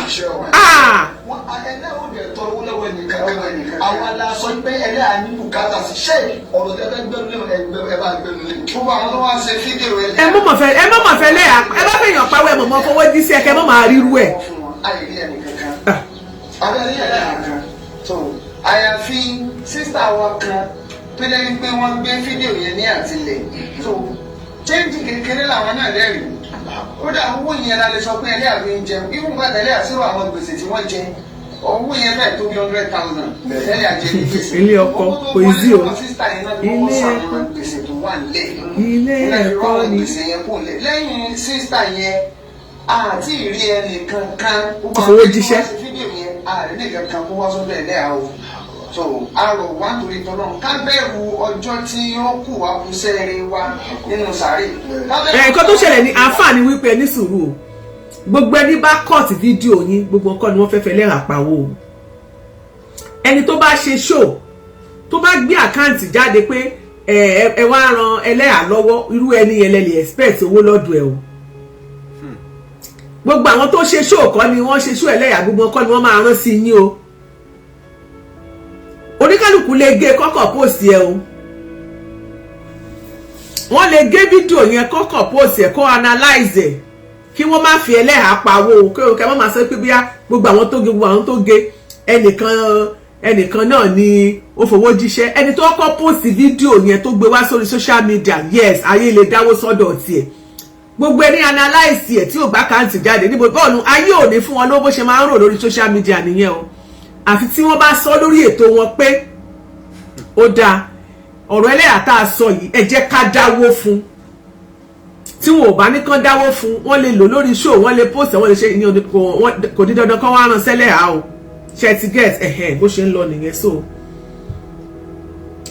ṣiṣẹ́ wọn. Ẹlẹ́ha ò dẹ̀ tọrọ owó lọ́wọ́ ẹnìkan àwọn aláṣọ pé Eleha ní bùkátà sí ṣé ọ̀rọ̀ tẹ́lẹ̀ gbẹ́nu ẹ bá gbẹ́nu lé. gbogbo àwọn tó wá ṣe fídíò Eleha. ẹ mọ̀ fẹ́ Eleha ẹ bá fẹ́ yàn pawọ́ ẹ mọ̀ mọ́ fọwọ́ dí sí ẹ kẹ́ mọ́ máa ríru ẹ̀. àyè ẹnìkankan abẹ́rẹ́ Eleha kan tó àyàfi sísá wa kan tó lẹ́yìn pé wọ́n gbé fídíò yẹn ní àtìlẹ̀ tó chẹ́ǹjì kékeré làwọn náà lẹ́rìí ó dà owó yẹn la lè sọ pé Eleha fi ń jẹun irú bá tẹ̀lé àṣírò àwọn gbèsè tí wọ́n jẹ owó yẹn bẹ́ẹ̀ tó bí 100,000 Eleha jẹ ní gbèsè ilé ọkọ kò í sí o ilé ẹ̀kọ́ ni lẹ́yìn sísítà yẹn àti ìrí ẹnì kankan owó jíṣẹ́ fídíò yẹn àrílẹ̀ kankan kó wá sọ́dọ̀ Eleha o so arọ wa torí tọ́lọ́ ká bẹ̀rù ọjọ́ tí ó kù wá kú sẹ́ẹ̀rẹ̀ wa nínú sàárè. nǹkan tó ṣẹlẹ̀ ní àǹfààní wípé ní sùúrù o gbogbo ẹni bá kọ́ọ̀tì fídíò yín gbogbo nǹkan ni wọ́n fẹ́ẹ́ fẹ́ Eleha pawó o ẹni tó bá ṣe ṣó tó bá gbé àkáǹtì jáde pé ẹ wá ran Eleha lọ́wọ́ irú ẹni yẹn lẹ lè expect owó lọ́dọ̀ ẹ o gbogbo àwọn tó ṣe ṣó kọ́ ni wọ́n ṣe ṣó Eleha gbogbo nǹkan ni wọ́n máa rán sí yín o oníkálùkù lè gé kọ́kọ́ post yẹ o wọ́n lè gé fídíò yẹn kọ́kọ́ post yẹ kó analyze ẹ̀ kí wọ́n má fi Eleha pawó kí wọ́n máa sọ pé bíyá gbogbo àwọn tó gé ẹnìkan náà ni ó fowó jíṣẹ́ ẹni tó kọ́ post fídíò yẹn tó gbé wá sórí social media yes ayé lè dáwó sọ́dọ̀ tiẹ̀ gbogbo ẹni analyse ẹ̀ tí ò gbá káǹtì jáde níbo bọ́ọ̀lù ayé ò ní fún wọn lówó bó ṣe máa ń rò lórí social media nìyẹn o àfi tí wọ́n bá sọ lórí ètò wọn pé ó dáa ọ̀rọ̀ Eleha tá a sọ yìí ẹ jẹ́ ká dáwó fún tí wọn ò bá ní kán dáwó fún wọ́n lè lò lórí show wọ́n lè post wọ́n lè ṣe ní kò ní dandan kán wá rán Eleha o ṣe ti get bó ṣe ń lọ nìyẹn so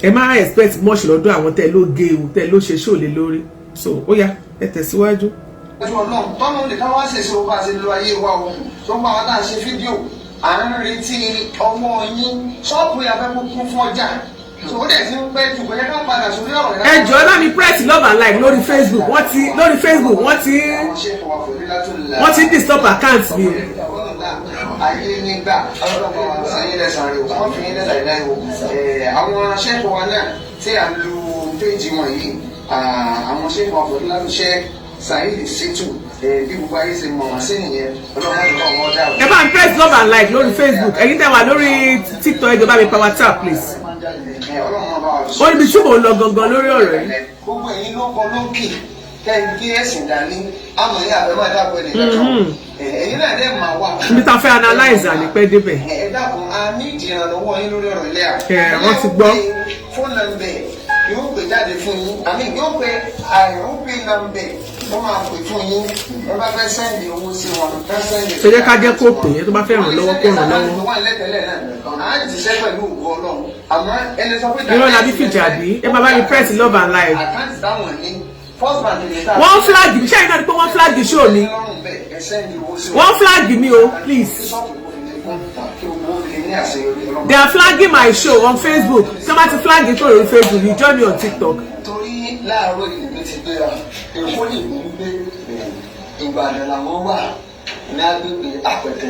ẹ má expect much lọ́dọ̀ àwọn tẹ́ ló gé o tẹ́ ló ṣe show lé lórí so ó yá ẹ tẹ̀síwájú. tọ́nà lè ká wá ṣèṣe owó àti ìlú ayé wa o tó ń bá wa náà ṣe fídíò à ń retí ọmọ yín ṣọ́ọ̀bù yàtọ̀ kún fún ọjà tó dẹ̀ ti ń pẹ́ jù bóyá ká padà sórí ọ̀rọ̀ yẹn. ẹ jọ̀ọ́ bá mi press love and like lórí Facebook wọ́n ti disturb account mi o. ayé nígbà ọlọ́pàá wa sanyí lẹ́sàn-án rẹ̀ wọ́n fi yín lẹ́sàn-án rẹ̀ o àwọn aṣẹ́kọ̀ọ́ wa náà tí à ń lo péjì wọn yìí àwọn aṣẹ́kọ̀ọ́ àfọ̀dé lálùṣẹ́ Saheed Shittu bí gbogbo ayé ṣe mọ̀ wọ́n sí nìyẹn ọlọ́pàá ìlú ọ̀wọ́ dà o. ẹ bá mi press love and like lórí Facebook ẹ̀yin tẹ́ wà lórí TikTok ẹ jọ̀ọ́ bá mi power tap please. ó níbi tí mò ń lọ gangan lórí ọ̀rọ̀ yìí. gbogbo ẹ̀yin ló kọ lókè kẹ́hìn gbé ẹ̀sìn dání àmọ́ yẹn àbẹ̀mọ́ ẹ̀dá pẹ̀lú ìdájọ́ ẹ̀yin náà dẹ̀ máa wà. ibi tá a fẹ́ analyze ànípẹ́ débẹ̀. ẹ dákun a ní ìdìrànlọ́wọ́ yín lórí ọ̀rọ̀ Eleha. wọ́n ti gbọ́. fóònù nàmbẹ̀ yóò pè jáde fún yín àmì yóò pè àìrúbí nàmbẹ̀ wọ́n máa pè fún yín ẹ bá fẹ́ sẹ́ndì owó sí wọn fẹ́ sẹ́ndì. ṣe jẹ́ ká jẹ́ kó pè é tó bá fẹ́ ràn lọ́wọ́ kó ràn lọ́wọ́. irọ́ la bí fìjà bí ẹ máa bá mi press love and like. wọ́n flag mi ṣé iná ni pé wọ́n flag show mi wọ́n flag mi o please. They are flagging my show on Facebook. Somebody flag it on Facebook. You join me on TikTok. Torí láàárọ̀ ìlú ti gbéra, èkó lè mú gbé Ìbàdàn làwọn wà ní agbègbè Àpẹtẹ.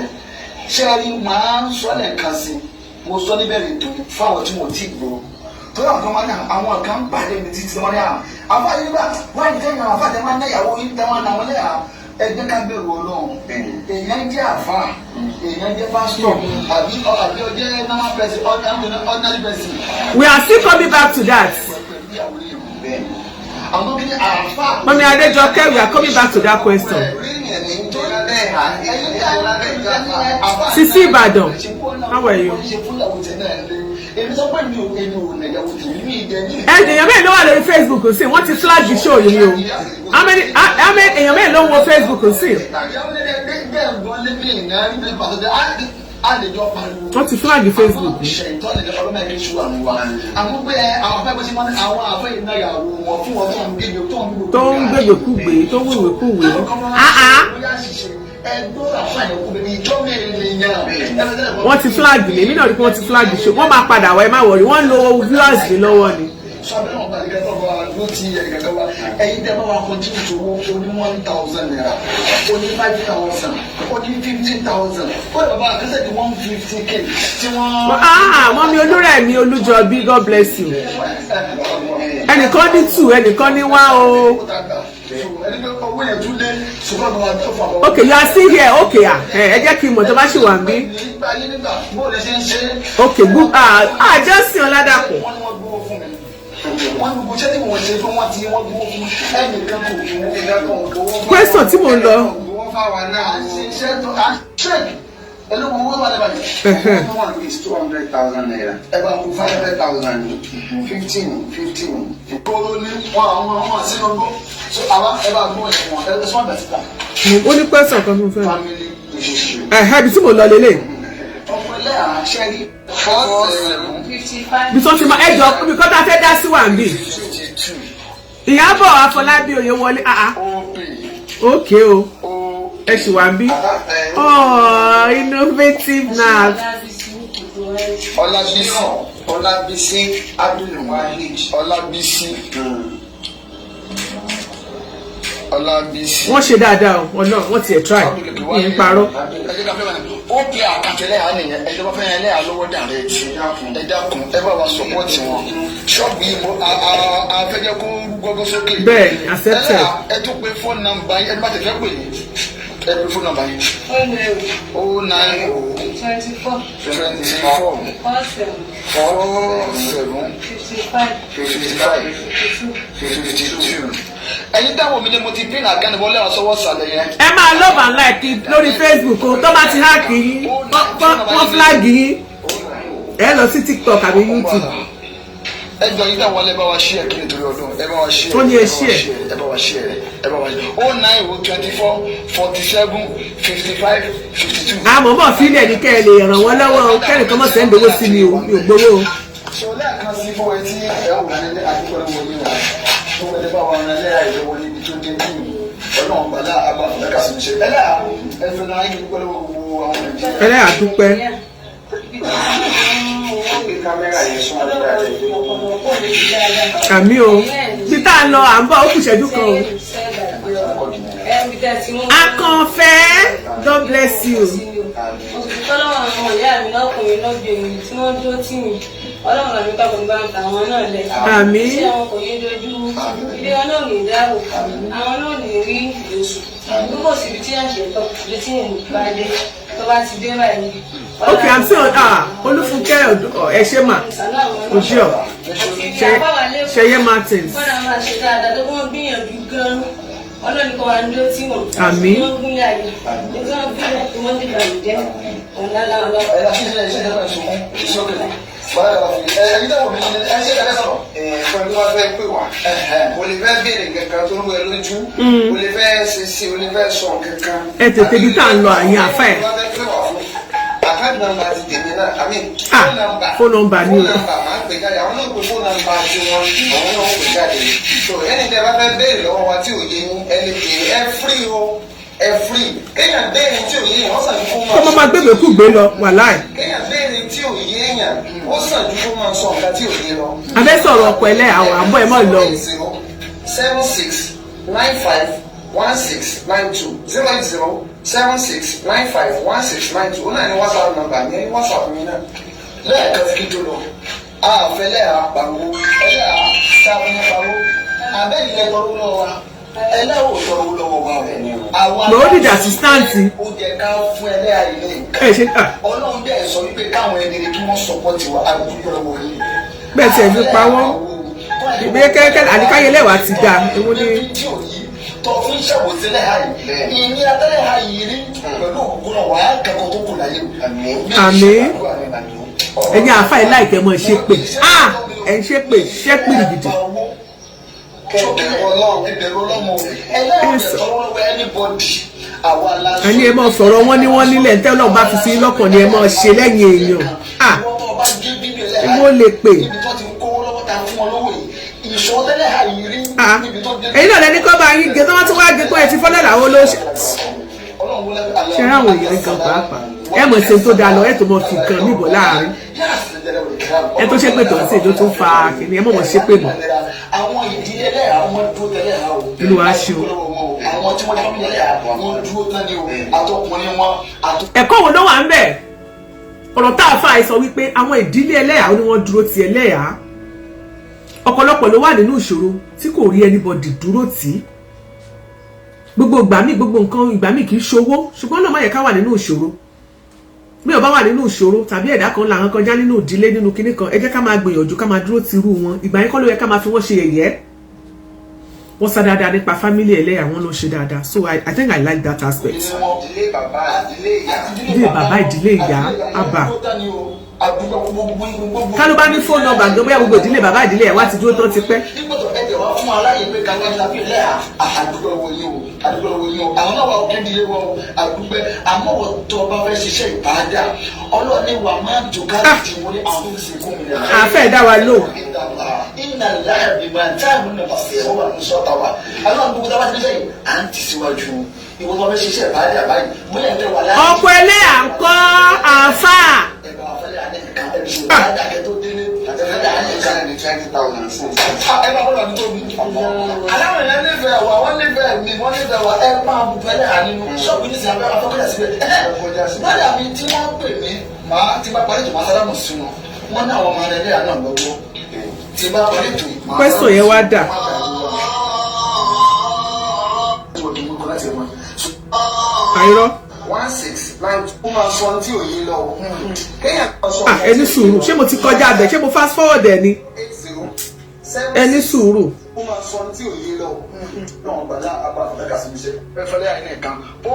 Ṣé ẹ rí màá ń sọ lẹ́ẹ̀kan sí i? Mo sọ níbẹ̀rẹ̀ tó fáwọn tí mo ti gbọ́. Torí àwọn kan ń pàdé mi títí wọn ní àbá yìí bá wọ́n ń tẹ́yìn àwọn àfáàtẹ́ máa ń náyàwó yìí tẹ́wọ́n náà wọ́n lẹ́yà. Ẹ jẹ́ ká bẹ̀rù Ọlọ́run. Èèyàn jẹ́ àfáà. Èèyàn jẹ́ pásítọ̀ àbí ọjọ́ normal person ordinary person. We are still coming back to that. Mami Adejoke, we are coming back to that question. Sisi Ibadan, how are you? Èèyàn mẹ́rin ló wà lórí Facebook sí wọ́n ti flag the show yìí o. Èèyàn mẹ́rin ló ń wo Facebook sí. Wọ́n ti flag Facebook. Tó ń gbègbè kúgbè tó ń wíwèé kúwèé. Wọ́n ti flag mi èmi náà rí pé wọ́n ti flag show wọ́n máa padà wá ẹ má wọrí wọ́n ń lo viewers mi lọ́wọ́ ni. Sọ́bẹ̀ wọn bá dìgbà tó bá ló ti yẹ gẹ́gẹ́ wá ẹ̀yin tẹ́ bá wà continue to owó ó ní 1,000 naira ó ní 5,000 ó ní 15,000 ó lè bá àkẹ́sẹ̀ di 150k tí wọ́n. Mọ́mí Olúrẹ̀mí Olújọbí God bless you. Ẹnìkan ní 2 ẹnìkan ní 1 o. Okay, you are still here. Okay, ẹ jẹ́ kí n mọ̀ tó bá ṣì wà níbí. Okay, good. Just see Ọládàpọ̀. Question tí mo ń lọ. Is 200,000 naira. About 500,000. 15. So ó ní question kan tó fẹ́. Ibi tí mo lọ lélẹ̀. Bí tó ṣe máa ẹjọ́ bí kọ́tà fẹ́ dá sí wà ń bì. Ìyábọ̀ Afọlábí Oyèwọlé. Okay o. Ẹ ṣì wà ń bí. Innovative now. Ọlábísí Abdulwahid Ọlábísí. wọ́n ṣe dáadáa o wọ́n ti ẹ̀ try ní ń parọ́. ó pe àkàtẹ́lẹ̀ àná yẹn ẹjọ́ bá fẹ́ yẹn lẹ́yà lọ́wọ́ dàrẹ́ ti ẹ dákun ẹ bá wa sọpọ́ọ̀tì wọn ṣọ́ọ̀bù yìí mo afẹ́jẹ́ kó gbọ́gbọ́ sókè. bẹ́ẹ̀ ni accepted. ẹ tún pe fóònù nàmbà yẹn ẹ bá tẹ̀ fẹ́ pè yín ẹ pe fóònù nàmbà yẹn. 090 24 47 55 52. ẹ̀yin táwọn mi ni mo ti pín àgánì wọlé ọ̀sọ́wọ́ sàlẹ̀ yẹn. ẹ máa love and like lórí Facebook o tó bá ti hack yín wọ́n flag yín ẹ lọ sí TikTok àbí YouTube. ẹ jọ yín táwọn ẹ bá wa share kí nítorí ọdún ẹ bá wa share. ó ní ẹ share. ẹ bá wa share ẹ bá wa share. 09024475552. àmọ́ bọ̀ fílẹ̀ ní kẹ́ ẹ lè ràn wọ́n lọ́wọ́ kẹ́rin kan mọ̀ sẹ́ńdì owó sí mi ò gbowó. ṣọlá kan sí fún ẹ tí ẹ wà ní àdúgbò ẹ̀wọ̀n yìí wà tó wọlé bá wà ní ẹlẹ́yà ìjọba níbi tó dé bí ọlọ́run gbàdá abáfẹ́ká sí ṣe ẹlẹ́yà ẹ̀fẹ̀ náà yìí pẹ̀lú gbogbo àwọn nàìjíríà. ẹlẹ́yà dúpẹ́. àmì o bí tá a lọ à ń bọ̀ ó kù ìṣẹ́jú kan o. Akànfẹ́, God bless you. Ọlọ́run àwọn ìyá mi lọ́kùnrin lọ́gbẹ̀ẹ́ tí wọ́n dúró tì mí. Ọlọ́run àmì bá gbogbo àwọn náà lẹ̀. Àmín. Tí àwọn kò yé dojú, ilé wọn náà lè dáàbò, àwọn náà lè rí èso. Gbogbo síbi tí àṣẹ tọ́, ibi tí èmi bá dé, tó bá ti dé báyìí. Okay, I'm saying Olúfúnkẹ́ ẹ ṣé mà. Oṣù Ṣeyẹ Martins. Wọ́n náà máa ṣe dáadáa tó wọ́n gbìyànjú gan-an. Ọlọ́run kọ́ wa ń dó tí wọ́n. Àmín. Wọ́n gún yàrá. Nígbà wọn bí wọn tí wọ́n ti gbà jẹ́ ọ̀la lọ́wọ́. ẹ̀yà ṣíṣe ẹ̀ṣẹ̀ ẹ̀ṣẹ̀ ẹ̀ṣẹ̀ ìṣókè bọ́lá ẹ̀yà fi ẹ̀yìn dáwọ̀ mi ní ẹ̀ṣẹ̀ ẹ̀ṣẹ̀ sọ̀rọ̀. pẹ̀lú wọn fẹ́ pè wá o lè fẹ́ béèrè kankan tó ń wẹ lójú o lè fẹ́ ṣe o lè fẹ́ sọ kankan. ẹ tètè bí tá à ń lọ àyìn àfẹ́. àkáàdì nàmbà ti tèmi náà àmì fóònù nọ́mbà ni o. fóònù nọ́mbà máa ń pè jáde àwọn náà pè fóònù nọ́mbà tí wọn àwọn náà pè jáde so ẹni tẹ́ bá fẹ́ béèrè lọ́wọ́ wa tí ò yé yín ẹni pè é free o ẹ free kéèyàn béèrè tí ò yé yín wọ́n sàn fún kó má máa gbégbé kú gbé lọ wàláì. kéèyàn béèrè tí ò yé yín ó sàn ju kó máa sọ nǹkan tí ò yé lọ. abẹ́ sọ̀rọ̀ ọ̀pọ̀ ẹlẹ́ àwọn àbọ̀ ẹ̀ mọ̀ lọ. 76951692 08076951692 ó náà ní WhatsApp number ní WhatsApp mi náà lẹ́ẹ̀kan sí tó lọ àfẹlẹ́ àpàwọ́ ẹlẹ́ àṣàfihàn pàwọ́ abẹ́yẹ tọrọ lọ́wọ́ wa ẹlẹ́wọ̀ tọrọ lọ́wọ́ wa rẹ̀ ni o. lòó dìjà sístáǹtì. ó jẹ ká fún ẹlẹ́ àìlè nǹkan ọlọ́run dẹ̀ sọ wípé káwọn ẹni kí wọ́n sọpọ́tì wa àdúgbò lọ́wọ́ yìí. bẹ́ẹ̀ tiẹ̀ fi pa wọ́n ìgbé kẹ́kẹ́ àdìkáyé lẹ́wà ti dà ewu ní. tọ́ fún ìṣẹ̀wò sílẹ̀ ha yìí ìní atẹ́lẹ̀ ha yìí rí pẹ̀lú òkú náà wàá kẹ́kọ̀ọ́ tó kù láyé. àmín. ẹ̀yin àfa ẹ̀ láìpẹ́ mọ́ ṣe pé ẹ̀ ń ṣe pé ṣẹ́pì gidi. ẹni ẹ máa sọ̀rọ̀ wọn ní wọ́n nílẹ̀ ń tẹ́lọ̀ bá fi sí lọ́kàn ni ẹ máa ṣe lẹ́yìn èèyàn. ìwọ lè pè. èyí náà lẹni kọ́ bá yín gé tó wọ́n tún wá gé pé ẹ ti fọ́lẹ́ làwọn olóṣè. ṣé ráwọn èèyàn kan pàápàá ẹ mọ̀ ṣe tó dáa lọ ẹ tó mọ̀ fi kan níbọ̀ láàrin ẹ tó ṣe pé tó ń ṣe tó tún fa kìnìún ẹ mọ̀ mọ̀ ṣe pé mọ̀. àwọn ìdílé lẹ́yà àwọn dúró tẹ́lẹ̀ ha o. inú wa ṣe o. àwọn tí wọ́n ti fún yẹlẹ́ àwọn dúró tán ni o àtọkùnrin wọn. ẹ̀kọ́ wo ló wà ń bẹ̀ ọ̀rọ̀ tá a fà á sọ wípé àwọn ìdílé ẹlẹ́yà ni wọ́n dúró ti ẹlẹ́yà ọ̀pọ̀lọpọ̀ ló wà nínú ìṣòro tí kò rí anybody dúró tì í gbogbo ìgbà míì gbogbo nǹkan ìgbà míì kì í ṣowó ṣùgbọ́n náà má yẹ ká wà nínú ìṣòro bí o bá wà nínú ìṣòro tàbí ẹ̀dá kan làwọn kọjá nínú ìdílé nínú kinní kan ẹ jẹ́ ká máa gbìyànjú ká máa dúró ti irú wọn ìgbà yẹn kọ́ ló yẹ ká máa fi wọ́n ṣe yẹ̀yẹ́ wọ́n sá dáadáa nípa family ẹlẹ́yà wọn ló ṣe dáadáa so I think I like that aspect. ìdílé bàbá ìdílé ìyá àbá káló bá ní fóònù nọ́mbà gbé bóyá gbogbo ìdílé bàbá ìdílé ẹ̀ wá ti dúró tán ti pẹ́. nígbàtọ̀ ẹ̀jẹ̀ wá fún aláyè pé ká wájú lábí ilé àdúgbò wo yìí o àdúgbò wo yìí o àwọn náà wà ó kéde wọn o àdúgbò àmọ́ wọ́n tó ọba fẹ́ ṣiṣẹ́ ìbáadá ọlọ́ọ̀ni wà máa ń dùn káàdì wọn ní àwọn ìsìnkú mi. àfẹ́ dá wa lò. iná láàbì máa ń táàbù náà pàṣẹ ẹ̀wọ̀n wà ní sọ́ọ̀tà wa aláwọ̀ gbogbo tábà ti ṣe yìí à ń tẹ̀síwájú ìwọ́n tó fẹ́ ṣiṣẹ́ ìbáadá báyìí bóyá ẹ̀ wà láàyè. ọ̀pọ̀ ẹlẹ́yà ń kọ́ àáfà. aláwọ̀ yẹn nífẹ̀ẹ́ wa wọ́n nífẹ̀ẹ́ mi wọ́n nífẹ̀ẹ́ wa ẹ máa bù fẹ́lẹ́ ànínú ṣọ́ọ̀bù ní sàbẹ̀ afọ́kọ́jà síbẹ̀ bọ́dà mi tí wọ́n pè mí máa ti bá parí ìtumọ̀ sálámù sí wọn wọ́n ní àwọn ọmọ rẹ̀ lẹ́yà náà lọ́wọ́ tí bá parí ìtumọ̀. pẹ́sọ̀ yẹn wá dà. àìrọ́. 1692 ó máa sọ tí ò yé lọ kéèyàn kan sọ. ẹni sùúrù ṣé mo ti kọjá abẹ ṣé mo fast forward ẹ ni. ẹni sùúrù. ó máa sọ tí ò yé lọ náà gbàdá àbàfẹ́ kà sí iṣẹ́ fẹ́fẹ́lẹ́ àìní ẹ̀ka ó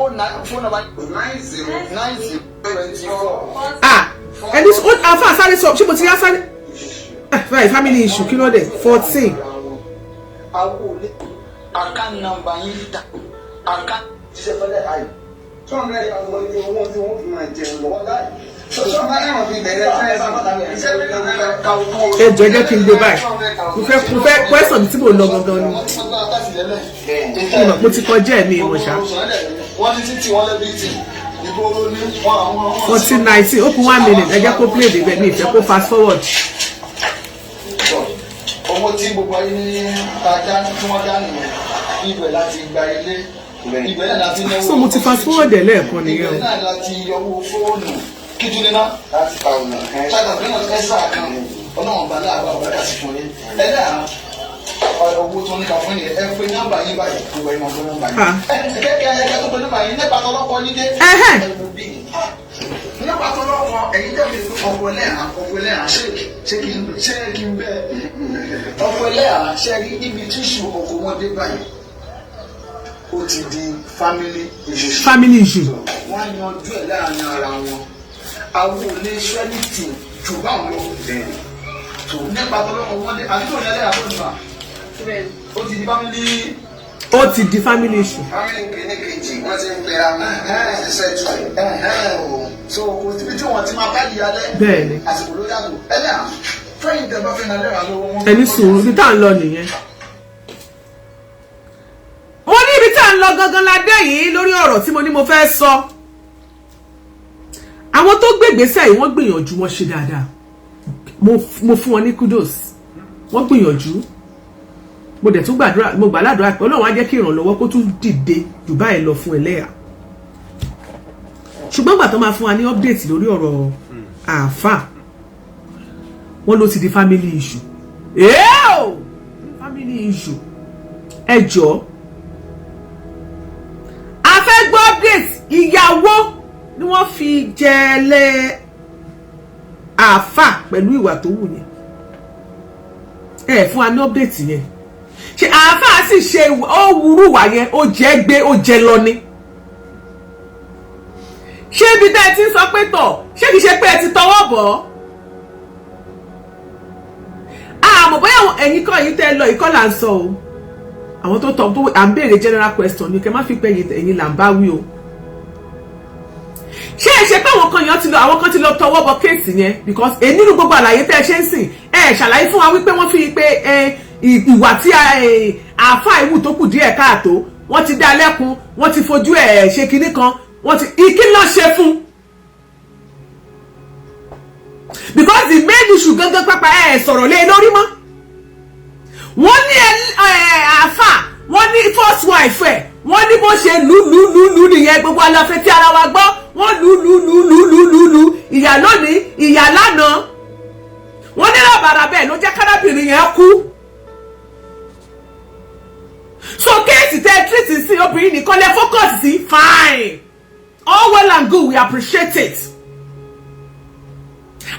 fún nàbà 909024. ẹni àfa sáré sọ ṣé mo ti yá sáré family issue kí ló dé 14. àwọn olè àkáǹtì nàmbà yín dá àkáǹtì ṣiṣẹ́ fẹ́lẹ́ àì 200,000 ní owó tí wọ́n fi máa jẹun lọ́wọ́ láì. ẹ jẹ́ jẹ́ kí n gbé báyìí mo fẹ́ question tí mo lọ gangan ni mo ti kọjá ẹ̀mí ìmọ̀ ṣá. wọ́n ní títí wọ́n lẹ́bí tì ìgboro ní wọ́n àwọn. 14:19 open 1 minute ẹ jẹ́ kó play débẹ̀ mi ìfẹ́ kó fast forward. owó tí gbogbo ayé ní ajá tí wọ́n dá nìyẹn ibẹ̀ láti gba ilé ibẹ̀ náà láti náwó. so mo ti fast forward ẹ̀ lẹ́ẹ̀kan nìyẹn o. ibẹ̀ náà láti yọwọ́ fóònù kíndúnlé náà láti ta ọ̀nà ṣáàtà náà ẹ̀sà kan ọlọ́run bá láàbà ọ̀gá sí fún yín ẹ̀dá owó tó ní ká fún yín ẹ pé nọ́mbà yín báyìí gbogbo ẹ̀ máa gbọ́ nọ́mbà yín kẹ́kẹ́ tó pé nọ́mbà yín nípa tọ́lọ́pọ̀ yín dé nípa tọ́lọ́pọ̀ ẹ̀yin tẹ̀lé ọ̀pọ̀ ẹlẹ́hà ṣé kí n bẹ́ẹ̀ ọ̀pọ̀ ẹlẹ́hà ṣe rí ibi tíṣù ọkọ̀ wọn dé báyìí ó ti di family issue wọ́n á yanjú ẹ̀ láàrin ara wọn àwọn olè ṣẹ́lítì jù báwọn lọ tó nípa tọ́lọ́pọ̀ wọn dé àti tó yẹlẹ́ àtọ́jùmá ó ti di family. ó ti di family issue. family kìíní wọ́n ti ń pera ṣiṣẹ́ jù so kò síbi tí wọ́n ti máa bá ìyálẹ̀ bẹ́ẹ̀ni àsìkò ló yàgò ẹlẹ́à fẹ́yìn tẹ́ bá fẹ́ náà lẹ́wà lọ́wọ́ wọn. ẹni sùúrù ibi tá à ń lọ nìyẹn. mo ní ibi tá à ń lọ gangan la dé yìí lórí ọ̀rọ̀ tí mo ní mo fẹ́ sọ. àwọn tó gbègbèsè yìí wọ́n gbìyànjú wọ́n ṣe dáadáa mo fún wọn ní kudos wọ́n gbìyànjú mo dẹ̀ tún gbàdúrà mo gbà ládùúrà pé Ọlọ́run á jẹ́ kí ìrànlọ́wọ́ kó tún dìde jù báyìí lọ fún Eleha ṣùgbọ́n gbà tó máa fún wa ní update lórí ọ̀rọ̀ Alfa wọ́n ló ti di family issue family issue ẹ jọ̀ọ́ a fẹ́ gbọ́ update ìyàwó ni wọ́n fi jẹ́lẹ̀ Alfa pẹ̀lú ìwà tó wù yẹn ẹ fún wa ní update yẹn ṣe Alfa sì ṣe ó wúrú wà yẹn ó jẹ́ gbé ó jẹ lọ ni ṣé ibi tẹ́ ẹ ti ń sọ pé tọ̀ ṣé kìí ṣe pé ẹ ti tọwọ́ bọ̀ àmọ́ bóyá ẹ̀yin kan yìí tẹ́ lọ ìkọ́ là ń sọ o àwọn tó tọ̀ tó à ń béèrè general question ni kẹ́ má fi pé ẹ̀yin là ń bá wí o ṣé ẹ ṣe pé àwọn kan ti lọ tọwọ́ bọ̀ kéèsì yẹn because nínú gbogbo àlàyé tẹ́ ẹ ṣe ń sìn ẹ ṣàlàyé fún wa wípé wọ́n fi pé ìwà tí Alfa ìwù tó kù díẹ̀ káàtó wọ́n ti dá lẹ́kun wọ́n ti fojú ẹ̀ ṣe kinní kan wọ́n ti kí ló ṣe fún because the main issue gangan pápá sọ̀rọ̀ lé lórí mọ́ wọ́n ní Alfa wọ́n ní first wife ẹ̀ wọ́n ní bó ṣe lù nìyẹn gbogbo aláfẹ́ tí ara wa gbọ́ wọ́n lù ìyá lónìí ìyá lánàá wọ́n ní lọ́bàrà bẹ́ẹ̀ ló jẹ́ kárábìnrin yẹn kú so kéèsì tẹ́ treat sí obìnrin nìkan lẹ́ focus sí fine all well and good we appreciate it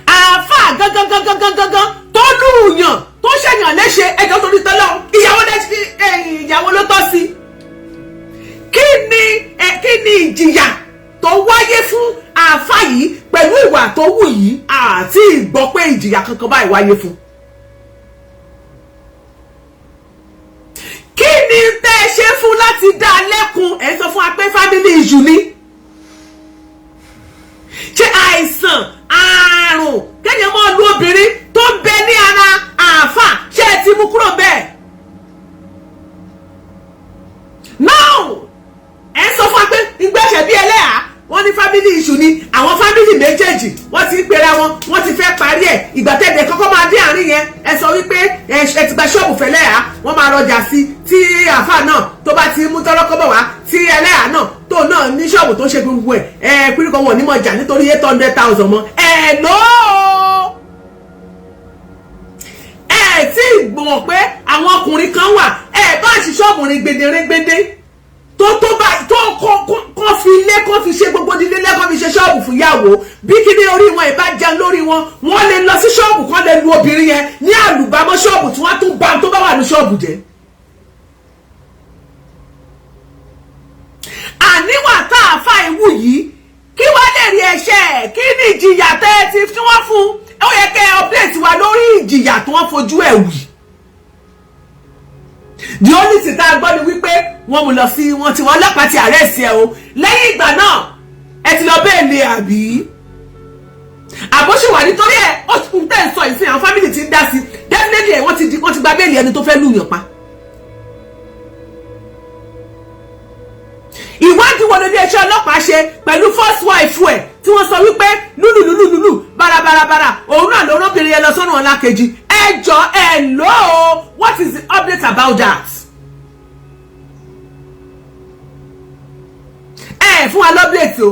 Alfa gangan tó lùyàn tó ṣèyàn léṣe ẹjọ́ torí tọ́lọ́ ìyàwó ló tọ́ sí kí ni ìjìyà tó wáyé fún Alfa yìí pẹ̀lú ìwà tó wù yìí àti ìgbọ́ pé ìjìyà kankan báyìí wáyé fún kí ni tẹ́ ẹ ṣe fún láti dá lẹ́kun ẹ̀ sọ fún wa pé family issue ni ṣé àìsàn àrùn kéèyàn mọ́ lu obìnrin tó ń bẹ ní ara Alfa ṣé ẹ ti mú kúrò bẹ́ẹ̀ now ẹ sọ fún wa pé ìgbésẹ̀ bí Eleha wọ́n ní family issue ni àwọn family méjèèjì wọ́n ti ń pera wọ́n ti fẹ́ parí ẹ̀ ìgbà tẹ́lẹ̀ kọ́kọ́ máa dé àárín yẹn ẹ sọ wípé ẹ ti gba ṣọ́ọ̀bù fẹ́ Eleha wọ́n máa rọjà sí tí Alfa náà tó bá ti mú tọ́lọ́kọ́ bọ̀ wá tí Eleha náà tó náà ní ṣọ́ọ̀bù tó ṣe gbogbo ẹ̀ pínlẹ̀ wọn ní mọ̀ jà nítorí 800,000 mọ́ tí gbọ̀n pé àwọn ọkùnrin kan wà bá ṣiṣẹ́ ọkùnrin gbèdérégbèdé tó bá tó kọ́ fi ilé kọ́ fi ṣe gbogbo dílé lẹ́kọ́ fi ṣe ṣọ́ọ̀bù fún ìyàwó bí kíní orí wọn ìbá jẹun lórí wọn wọ́n lè lọ sí ṣọ́ọ̀bù kan lè lu obìnrin yẹn ní àlùbámọ́ ṣọ́ọ̀bù tí wọ́n tún bá tó bá wà ní ṣọ́ọ̀bù jẹ́. àníwà tá a fa ìwú yìí kí wọ́n lè rí ẹ̀ṣẹ̀ kí ni ìjìyà tẹ́ ti tí wọ́n fún ó yẹ kẹ́ update wa lórí ìjìyà tí wọ́n fojú ẹ̀ wì. the only thing tá a gbọ́ ni wípé wọ́n mú lọ sí wọn tí wọ́n ọlọ́pàá ti arrest ẹ o lẹ́yìn ìgbà náà ẹ ti lọ bẹ́ẹ̀ lé àbí àbóṣe wà nítorí ẹ ó tún tẹ̀ ń sọ ìsìn àwọn family ti ń dá sí definitely ẹ wọ́n ti gba bẹ́ẹ̀lì ẹni tó fẹ́ lùyàn pa. ìwádìí wo lórí ẹṣẹ́ ọlọ́pàá ṣe pẹ̀lú first wife ẹ̀ tí wọ́n sọ wípé lúlùlùlùlù bárabárabára òun náà ló rọ́bìnrin yẹn lọ sọ́nà ọ̀la kejì ẹjọ́ ẹ lò ó what is the update about that? ẹ fún wa lọ́bìlẹ̀tì o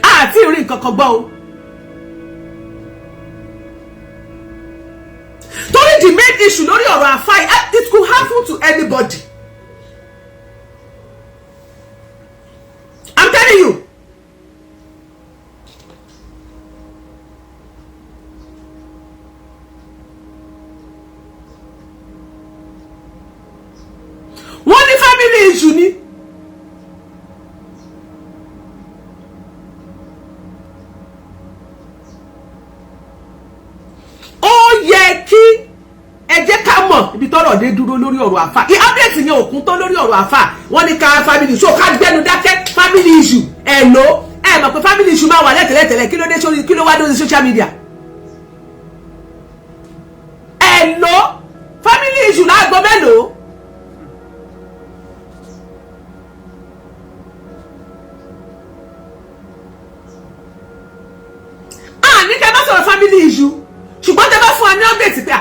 àti ìrìn kankan gbọ́ o torí the main issue lórí ọ̀rọ̀ àfáì it could happen to anybody. I'm telling you. Wọ́n ní family issue ni. Ó yẹ kí ẹ jẹ́ ká mọ̀ ibi tọ́rọ̀ dé dúró lórí ọ̀rọ̀ àfà. Update yẹn òkun tó lórí ọ̀rọ̀ àfà. Wọ́n ní ká family issue ká gbẹ́nu dákẹ́ family issue. Ẹ lò ẹ mọ̀ pé family issue máa wà lẹ́tẹ̀lẹ́tẹ̀lẹ́ kí ló dé sórí kí ló wá lórí social media. Ẹ lò family issue láago mélòó. Ní kẹ́ bá sọ̀rọ̀ family issue ṣùgbọ́n tẹ́ bá fún wa ní update pé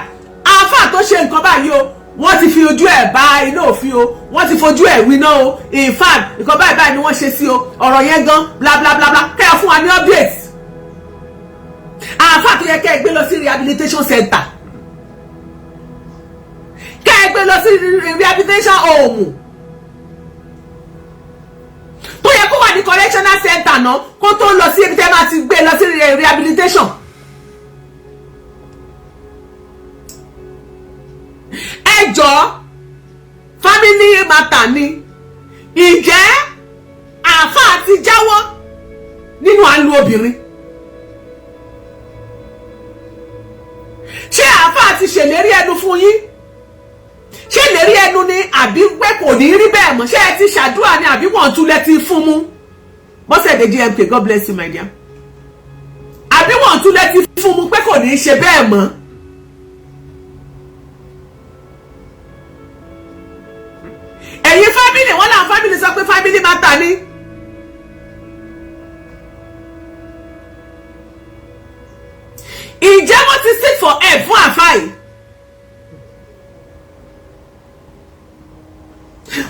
àáfà tó ṣe nǹkan báyìí o wọ́n ti fi ojú ẹ̀ bá iná òfin o wọ́n ti fojú ẹ̀ wíná o in fact nǹkan báyìí báyìí ni wọ́n ṣe sí o ọ̀rọ̀ yẹn gan bla bla bla bla kẹ́ ẹ fún wa ní update. àáfà tó yẹ kẹ́ ẹ gbé lọ sí rehabilitation center kẹ́ ẹ gbé lọ sí rehabilitation home tó yẹ kó wà ní correctional center náà kó tó lọ sí ibi tẹ́ máa ti gbé lọ sí rehabilitation. ẹjọ́ family matter ni ìjẹ́ àáfàá ti jáwọ́ nínú àlù obìnrin. ṣé àáfàá ti ṣèlérí ẹnu fún yín? ṣé ìlérí ẹnu ni àbí pé kò ní rí bẹ́ẹ̀ mọ́? ṣé ẹ ti ṣàdúrà ni àbí wọ́n tún lẹ́tí fún mú? Bọ́sẹ̀dé GMK, God bless you my dear. àbí wọ́n tún lẹ́tí fún mú pé kò ní ṣe bẹ́ẹ̀ mọ́? ẹ̀yin family wọ́n náà family sọ pé family matter ni. ìjẹ́ wọ́n ti seek for help fún àfáì.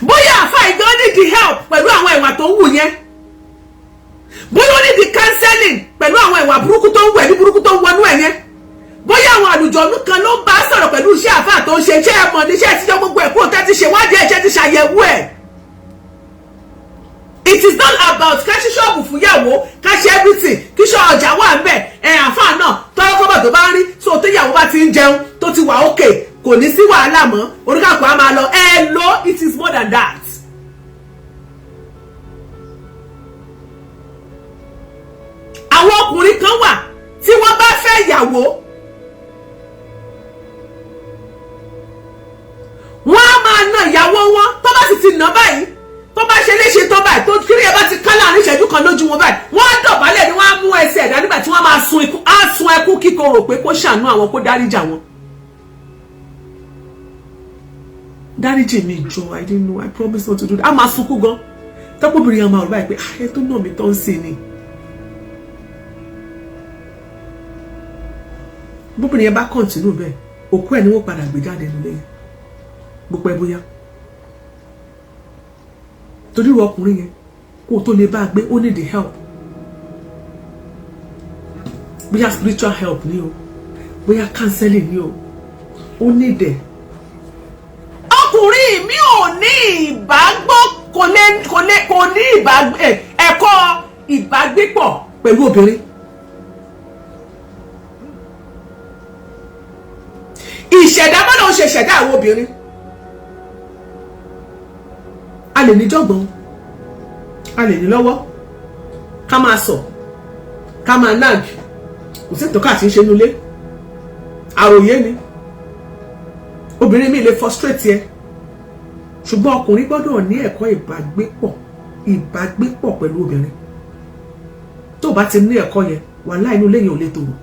bóyá àfáì gan need the help pẹ̀lú àwọn ìwà tó ń wù yẹn. bóyá ó need the counseling pẹ̀lú àwọn ìwà burúkú tó ń wù ẹ̀ ní burúkú tó ń wọnú ẹ̀ yẹn. bóyá àwọn àlùjọ̀nú kan ló ń bá sọ̀rọ̀ pẹ̀lú iṣẹ́ àfáà tó ń ṣe iṣẹ́ ẹ̀mọ̀ níṣẹ́ ìtijọ́ gbogbo ẹ̀kú òtẹ́ ti ṣèwádìí ẹ̀ṣẹ́ ti ṣàyẹ̀wò ẹ̀. It is not about ká ṣí ṣọ́ọ̀bù fúnyàwó ká ṣe everything kí ṣọ́ ọjà wà ń bẹ̀ àfáà náà tọ́rọ́ kọ́bọ̀ tó bá ń rí so téyàwó bá ti ń jẹun tó ti wà ókè kò ní sí wàhálà mọ́ oníkàkùn á máa lọ it is more than that. àwọn ọkùnrin kan wà tí wọ́n bá fẹ́ ìyàwó wọ́n á máa na ìyàwó wọn tó bá sì ti nà báyìí tó bá ṣe léṣe tó báyìí tó kiri ẹ bá ti ká láàrin ìṣẹ́jú kan lójú wọn báyìí wọ́n á dọ̀bálẹ̀ ni wọ́n á mú ẹsẹ̀ ẹ̀dá nígbà tí wọ́n máa sun ẹkún kíkorò pé kó ṣàánú àwọn kó dáríjà wọn. dáríjì mi jọ I didn't know I promise not to do that. a máa sunkún gan tọ́pọ̀bìnrin yẹn máa rọ̀ báyìí pé ẹ tó nà mí tó ń sè ni. bóbìnrin yẹn bá kọ̀ǹtínú bẹ́ẹ̀ òkú ẹ̀ ni wọ́n padà gbé jáde nílé yẹn gbogbo ẹ bóyá torí irú ọkùnrin yẹn kó tó lè bá a gbé ó need the help bóyá spiritual help ni o bóyá counseling ni o ó need it. ọkùnrin mi ò ní ìbágbọ́ kò ní ẹ̀kọ́ ìbágbépọ̀ pẹ̀lú obìnrin. Ìṣẹ̀dá bọ́lá ń ṣe ṣẹ̀dá àwọn obìnrin. A lè ní jọ̀gbọ́n, a lè ní lọ́wọ́, ká máa sọ, ká máa nag, kò sí ìtọ́ka àti ń ṣe nulẹ̀. Àròyé ni. Obìnrin mi lè frustrate ẹ. Ṣùgbọ́n ọkùnrin gbọ́dọ̀ ní ẹ̀kọ́ ìbágbépọ̀ pẹ̀lú obìnrin. Tó bá ti ní ẹ̀kọ́ yẹn, wàhálà inú ilé yẹn ò lè tòrò.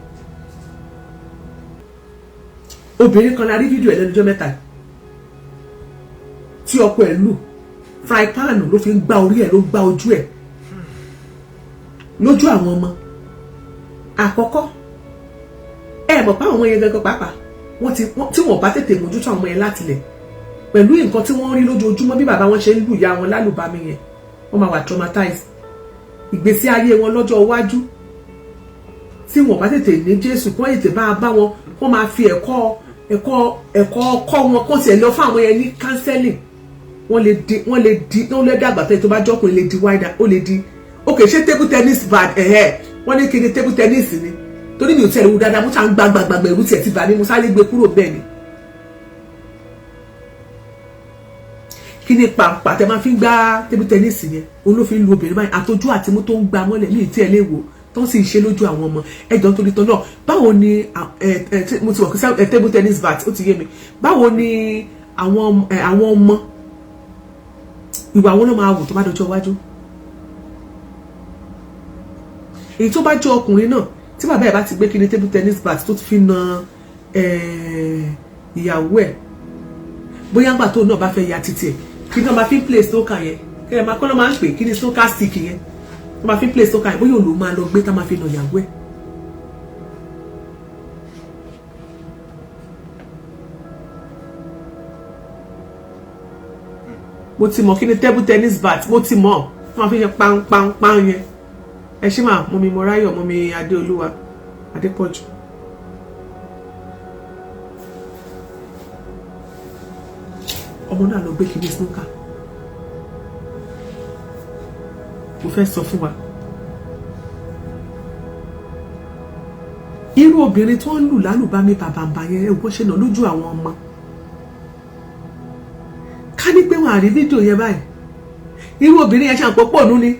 Obìnrin kan la rí fídíò ẹ̀ lẹ́nu ọjọ́ mẹ́ta tí ọkọ ẹ̀ lù fry pan ló fi ń gbá orí ẹ̀, ló gbá ojú ẹ̀ lójú àwọn ọmọ. Àkọ́kọ́ ẹ mọ̀ pé àwọn ọmọ yẹn gẹ́gẹ́ pàápàá tí wọ́n bá tètè mójútó àwọn ọmọ yẹn láti lẹ̀ pẹ̀lú nǹkan tí wọ́n rí lójoojúmọ́ bí bàbá wọn ṣe ń lù ya wọn lálùbami yẹn, wọ́n máa wà traumatized. Ìgbésí ayé wọn lọ́jọ́ iwájú tí wọ́n bá tètè ní Jésù kó ètè bá wọn, wọ́n máa fi ẹ̀kọ́ wọn kó tiẹ̀ lọ fún àwọn yẹn ní counseling. Wọ́n lè dàgbà tó bá jọ́kùnrin lè di wider, ó lè di okay. Ṣé table tennis bad wọ́n ní kí ni table tennis ni, torí mi ò tẹ̀lé wù dáadáa, mo ṣà ń gbàgbàgbà ẹ̀rù tiẹ̀ ti bà ní, mo sáré gbé kúrò bẹ́ẹ̀ ni. Kí ni pàǹpà tẹ máa fi ń gbá table tennis yẹn, òun ló fi ń lu obìnrin báyìí, àtọjú àti mú tó ń gbá mọ́lẹ̀ ní ìtí ẹ̀ lè wò tó ń sì ṣe lójú àwọn ọmọ. Ẹjọ́ torí tọ́ náà, báwo ni mo ti wọ̀ kí table tennis bat, ó ti yé mi, báwo ni àwọn ọmọ ìwà wọn ló máa wù tó bá dọjọ́ iwájú. Èyí tó bá jẹ́ ọkùnrin náà tí bàbá ẹ̀ bá ti gbé kí ni table tennis bat tó ti fi na ìyàwó ẹ̀, bóyá ńgbà tó náà bá fẹ́ ya títí ẹ̀ kí ni wọ́n máa fi play snooker yẹn, kí ni wọ́n máa ń pè kí ni snooker stick yẹn, wọ́n máa fi play snooker yẹn, bóyá òun ló máa lọ gbé tá máa fi na ìyàwó ẹ̀. Mo ti mọ̀ kí ni table tennis bat, mo ti mọ̀ wọ́n fi ṣe pánpánpán yẹn. Ẹ ṣí máa mú mi Mọ́ráyọ̀, mú mi Adéolúwa Adépọ̀jù. Ọmọ náà lọ gbé kí ni snooker. Mo fẹ́ sọ fún wa, irú obìnrin tó ń lù lálùbami bàbàǹbà yẹn ẹ̀ wọ́n ṣe nà lójú àwọn ọmọ. Ká ní pé wọn àrí fídíò yẹn báyìí, irú obìnrin yẹn ṣe àpòpọ̀ nú ni,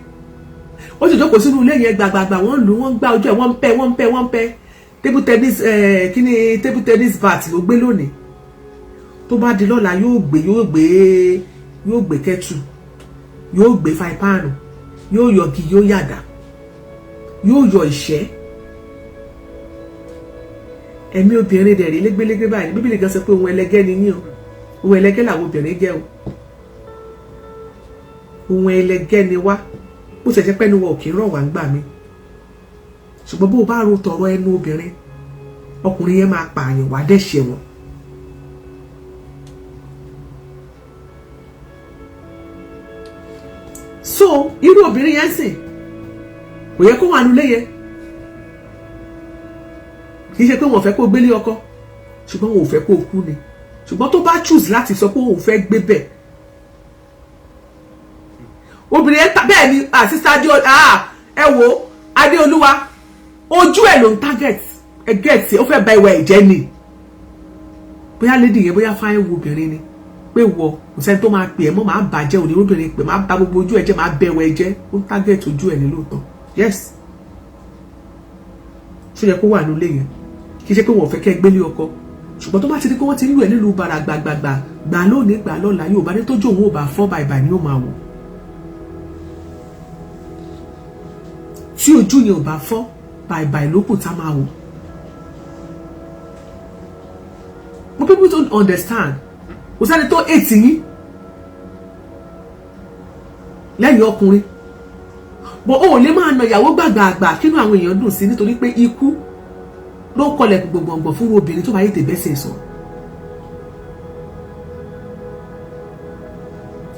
ó ti jókòó sínú ilé yẹn gbàgbàgbà, wọ́n lù, wọ́n gbá ojú ẹ̀, wọ́n ń pẹ́ table tennis kí ni table tennis bat ló gbé lónìí. Tó bá di lọ́la yóò gbé kẹ́tù, yóò gbé fry pan, yóò yọgi, yóò yàdá, yóò yọ ìṣẹ́. Ẹ̀mí obìnrin dẹ̀ rí légbélégbé báyìí. Bíbélì gan sọ pé ohun ẹlẹgẹ́ ni yín o, ohun ẹlẹgẹ́ làwọn obìnrin jẹ́ o, ohun ẹlẹgẹ́ ni wá. Bó ṣe jẹ́ pé ẹnu wa ò kí ń rọ̀ wá ń gbà mí, ṣùgbọ́n bó o bá ro tọ̀rọ̀ ẹnu obìnrin, ọkùnrin yẹn máa pààyàn wá dẹ́ṣẹ̀ wọn. So irú obìnrin yẹn sìn kò yẹ kó wà nílé yẹn. Kì í ṣe pé wọn fẹ́ kó gbélé ọkọ, ṣùgbọ́n wọn ò fẹ́ kó kú ni. Ṣùgbọ́n tó bá choose láti sọ pé òun fẹ́ gbé bẹ̀, obìnrin yẹn bẹ́ẹ̀ ni àsísá ẹ wo Adéolúwa, ojú ẹ̀ ló ń target ẹ̀ ó fẹ́ ba ìwà ẹ̀jẹ̀ ni. Bóyá lady yẹn bóyá fáyé wo obìnrin ni pé wọ kò sẹ́ni tó máa pè ẹ́ mọ́, máa bàjẹ́ òní obìnrin pé máa ba gbogbo ojú ẹ̀jẹ̀, máa bẹ̀wọ̀ ẹ̀jẹ̀, ó ń target ojú ẹ̀ ní lóòótọ́. Yes, ṣó yẹ kó wà nílé yẹn, kì í ṣe pé wọ́n fẹ́ kẹ́ gbélé ọkọ, ṣùgbọ́n tó bá ti rí pé wọ́n ti ń lù ẹ́ nílùú bara gbàgbàgbà, gbà lónìí gbà lọ́la, yóò bá ní tójú òun ò bá fọ́ bàìbà ni ó máa wò. Tí ojú yẹn ò bá fọ́ bàìbà lókùn tá máa wò. But people don't understand. Kò sẹ́ni tó ètì yín lẹ́yìn ọkùnrin, bọ́ ó lè máa nà ìyàwó gbàgbàgbà kínú àwọn èèyàn dùn sí, nítorí pé ikú ló kọlẹ̀ gbọ̀ngbọ̀ngbọ̀n fún obìnrin tó bá yètè bẹ́sẹ̀ sọ.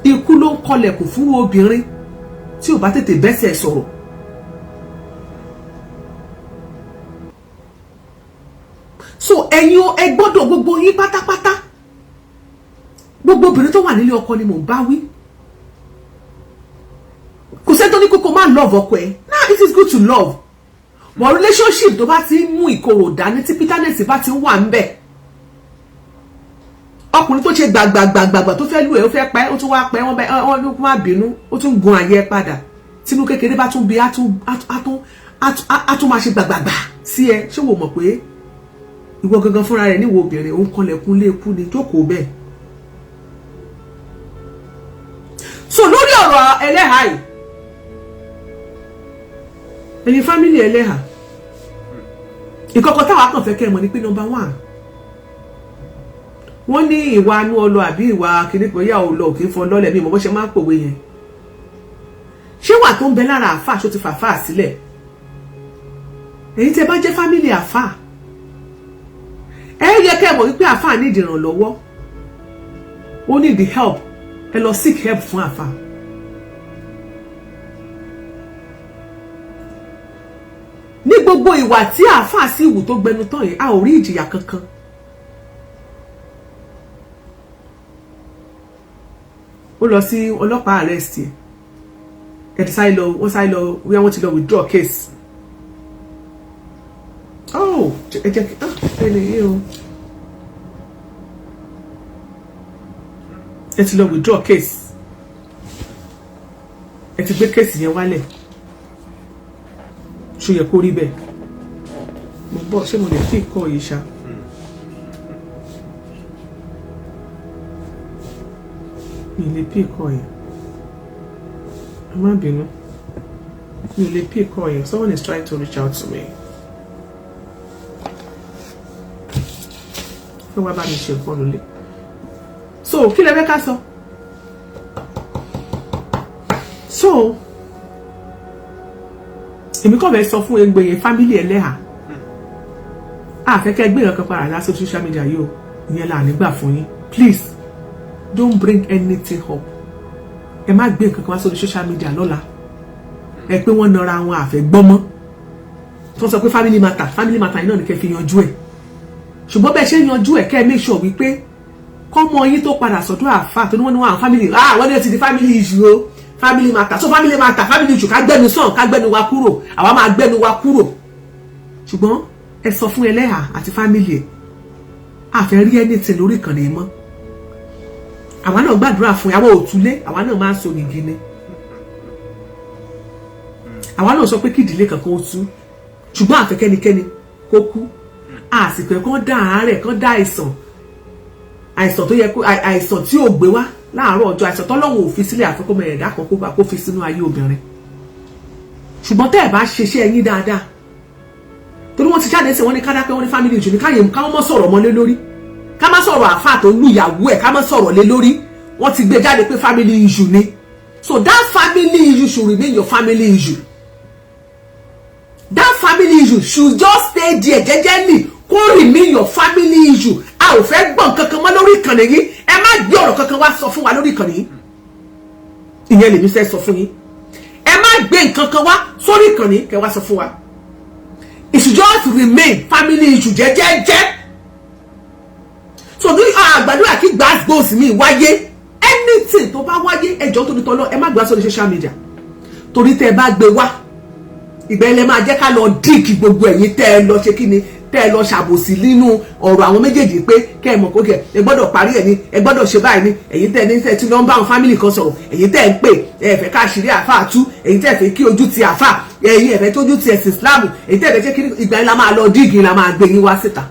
Ikú ló ń kọlẹ̀kùn fún obìnrin tí ò bá tètè bẹ́sẹ̀ sọ̀rọ̀. So ẹ̀yin ẹ gbọ́dọ̀ gbogbo yín pátápátá, gbogbo obìnrin tó wà nílé ọkọ ni mò ń bá wí. Kò sẹ́ni tó ní kókó máa love ọkọ ẹ̀. Now it is good to love, but relationship tó bá ti mú ìkorò dání tí bitterness bá ti wà ńbẹ̀ ọkùnrin tó ṣe gbàgbàgbàgbà tó fẹ́ lù ẹ́ ó fẹ́ pa ẹ́ ó tún wá pa ẹ́ wọ́n ló má bínú ó tún gun àyè padà tínú kékeré bá tún bí á tún máa ṣe gbàgbàgbà sí ẹ ṣé wò mọ̀ pé ìwọ gangan fúnra rẹ̀ níwò obìnrin òun kanlẹ̀kùn lé ikú ni jókòó bẹ́ẹ̀. So lórí ọ̀rọ̀ Eleha yìí ẹ̀yin fámílì Eleha ìkọ̀kọ̀ táwa kàn fẹ́ kẹ́ ẹ mọ̀ ní pé number 1 wọ́n ní ìwà anú ọlọ àbí ìwà kìnnìkan yà ó lọ òkè fún ọlọ́lẹ̀ bí mo bọ́ ṣe máa ń pòwe yẹn ṣé wà tó ń bẹ lára àfà ṣó ti fàfà sílẹ̀ èyí tẹ́ bá jẹ́ fámílì àfà ẹ yẹ kẹ́ mọ̀ wípé àfà ní ìdìrànlọ́wọ́ ó ní the help ẹ lọ seek help fún àfà. ní gbogbo ìwà tí àfà sí ìwù tó gbẹnu tán yìí a ò rí ìjìyà kankan. ó lọ sí ọlọ́pàá arrest ẹ̀ sáré lọ wíwá wọ́n ti lọ withdraw case. Oh ẹ jẹ́ kí ẹni yìí o ẹ ti lọ withdraw case ẹ ti gbé case yẹn wálẹ̀ ṣó yẹ kó rí bẹ́ẹ̀ mo bọ̀ ṣé mo lè fi ìkọ́ yìí ṣá. mi lè pí ìkọ́ yẹn ẹ má bínú mi lè pí ìkọ́ yẹn someone is trying to reach out to me. fẹ́ wá bá mi ṣe nǹkan lólè so kí lẹ fẹ́ ká sọ so èmi kọ́ fẹ́ sọ fún egbe yẹn fámílì Eleha àfẹ́kẹ́ gbé nǹkan padà lásán social media yìí o ìyẹn là nígbà fún yín please don't bring anything up ẹ má gbé nǹkan kan wá sórí social media lọ́la ẹ pé wọ́n nara àwọn àfẹ́gbọ́mọ́ tó sọ pé family matter yìí náà ní kẹ́ fi yanjú ẹ̀ ṣùgbọ́n bẹ́ẹ̀ ṣe yanjú ẹ̀ kẹ́ ẹ make sure wípé kọ́mọ yín tó padà sọ́dọ̀ àfà tó ní wọ́n ní wọ́n family wọ́n ní ti di family issue o family matter so family issue ká gbẹ́nu sàn ká gbẹ́nu wa kúrò àwa máa gbẹ́nu wa kúrò ṣùgbọ́n ẹ sọ fún Eleha àti family ẹ̀ àfẹ́ rí anything lórí ìkànnì mọ́ àwa náà gbàdúrà fún àwọn òtúlé àwa náà máa ń so nìgí ni àwa náà sọ pé kí ìdílé kankan ó tú ṣùgbọ́n àfẹ́kẹ́nikẹ́ni kó kú àsìkò kan dá àárẹ̀ kan dá àìsàn tó yẹ kó àìsàn tí ò gbé wá láàárọ̀ ọjọ́ àìsàn tọ́lọ́run ò fi sílẹ̀ àfikún mẹ́rin ẹ̀dá kan kó fi sínú ayé obìnrin ṣùgbọ́n tẹ́ ẹ̀ bá ṣeṣẹ́ ẹ̀yìn dáadáa torí wọ́n ti jáde sí wọ́n ní kádàpẹ́ wọ́n ní family issue ní káyè ká wọ́n sọ̀rọ̀ mọ́ lé lórí ká má sọ̀rọ̀ àfà tó lù ìyàwó ẹ̀ ká má sọ̀rọ̀ lé lórí wọ́n ti gbé jáde pé family issue ni so that family issue should remain your family issue that family issue should just stay there jẹ́jẹ́lì kó remain your family issue a ò fẹ́ gbọ́n kankan mọ́ lórí ìkànnì yìí ẹ má gbé ọ̀rọ̀ kankan wá sọ fún wa lórí ìkànnì yìí ìyẹn lèmi fẹ́ sọ fún yín ẹ má gbé nǹkan kan wá sórí ìkànnì kẹ́ wá sọ fún wa it should just remain family issue jẹ́jẹ́jẹ́ so ní àgbàdúrà kí gbàgbós mi wáyé anything tó bá wáyé ẹjọ́ tó ní tọ́lọ́ ẹ má gbà sórí social media torí tẹ́ ẹ bá gbé wá ìgbà ilẹ̀ máa jẹ́ ká lọ díìkì gbogbo ẹ̀yin tẹ́ ẹ lọ ṣe kí ni tẹ́ ẹ lọ ṣàbòsí nínú ọ̀rọ̀ àwọn méjèèjì pé kẹ́ ẹ mọ̀ kó kẹ́ ẹ gbọ́dọ̀ parí ẹ̀ ní ẹ gbọ́dọ̀ ṣe báyìí ní ẹ̀yin tẹ́ ẹ ní tẹ́ tí wọ́n bá àwọn fámìlì kan sọ̀rọ̀ ẹ̀yin tẹ́ ẹ ń pè ẹ fẹ́ káàṣírí àfà tú ẹ̀yin tẹ́ ẹ fẹ́ kí ojú ti àfà ẹ̀yin ẹ fẹ́ tójú ti ẹ̀sìn Islam ẹ̀yin tẹ́ ẹ fẹ́ ṣe kí ìgbà yẹn la máa lọ díìkì la máa gbé yín wá síta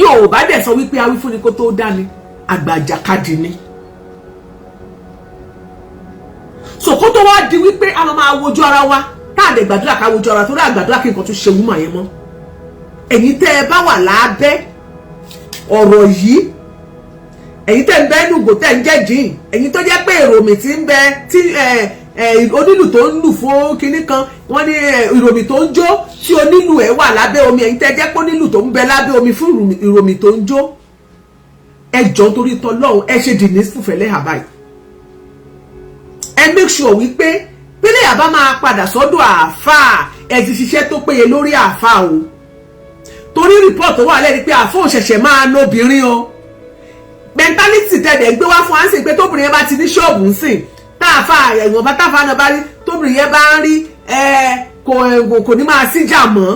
yóò bá dẹ̀ sọ wípé awífúnni kó tó dání àgbàjàkadì ni so kó tó wá di wípé a máa wojú ara wa táàdé gbàdúrà ká wojú ara torí àgbàdúrà kí nǹkan tún ṣe wúmọ̀ yẹn mọ́ ẹ̀yin tẹ́ ẹ bá wà lábẹ́ ọ̀rọ̀ yìí ẹ̀yin tẹ́ ń bẹ nùgò tẹ́ ń jẹ́ jìn ẹ̀yin tó jẹ́ pé èrò mi ti ń bẹ tí onílù tó ń lù fún kinní kan wọ́n ní ìròmì tó ń jó tí onílù ẹ̀ wà lábẹ́ omi ẹ̀yin tẹ́ jẹ́ pé onílù tó ń bẹ lábẹ́ omi fún ìròmì tó ń jó ẹ jọ̀ọ́ torí tọlọ́run ẹ ṣe dìní fúnfẹ́ Eleha báyìí ẹ make sure wípé pínlẹ̀ àbá máa padà sọ́dọ̀ àáfàá ẹ ti ṣiṣẹ́ tó péye lórí àáfàá o torí report wà lẹ́ni pé àáfàá ò ṣẹ̀ṣẹ̀ máa ná obìnrin o mentality tẹ̀lé gbé wá fún àǹsìn pé tóbìnrin yẹn bá ti ní ṣọ́ọ̀bù ńsìn táàfàá ẹ̀wọ̀n bá táàfàá náà bá rí tóbìnrin yẹn bá ń rí kò ní máa síjà mọ́.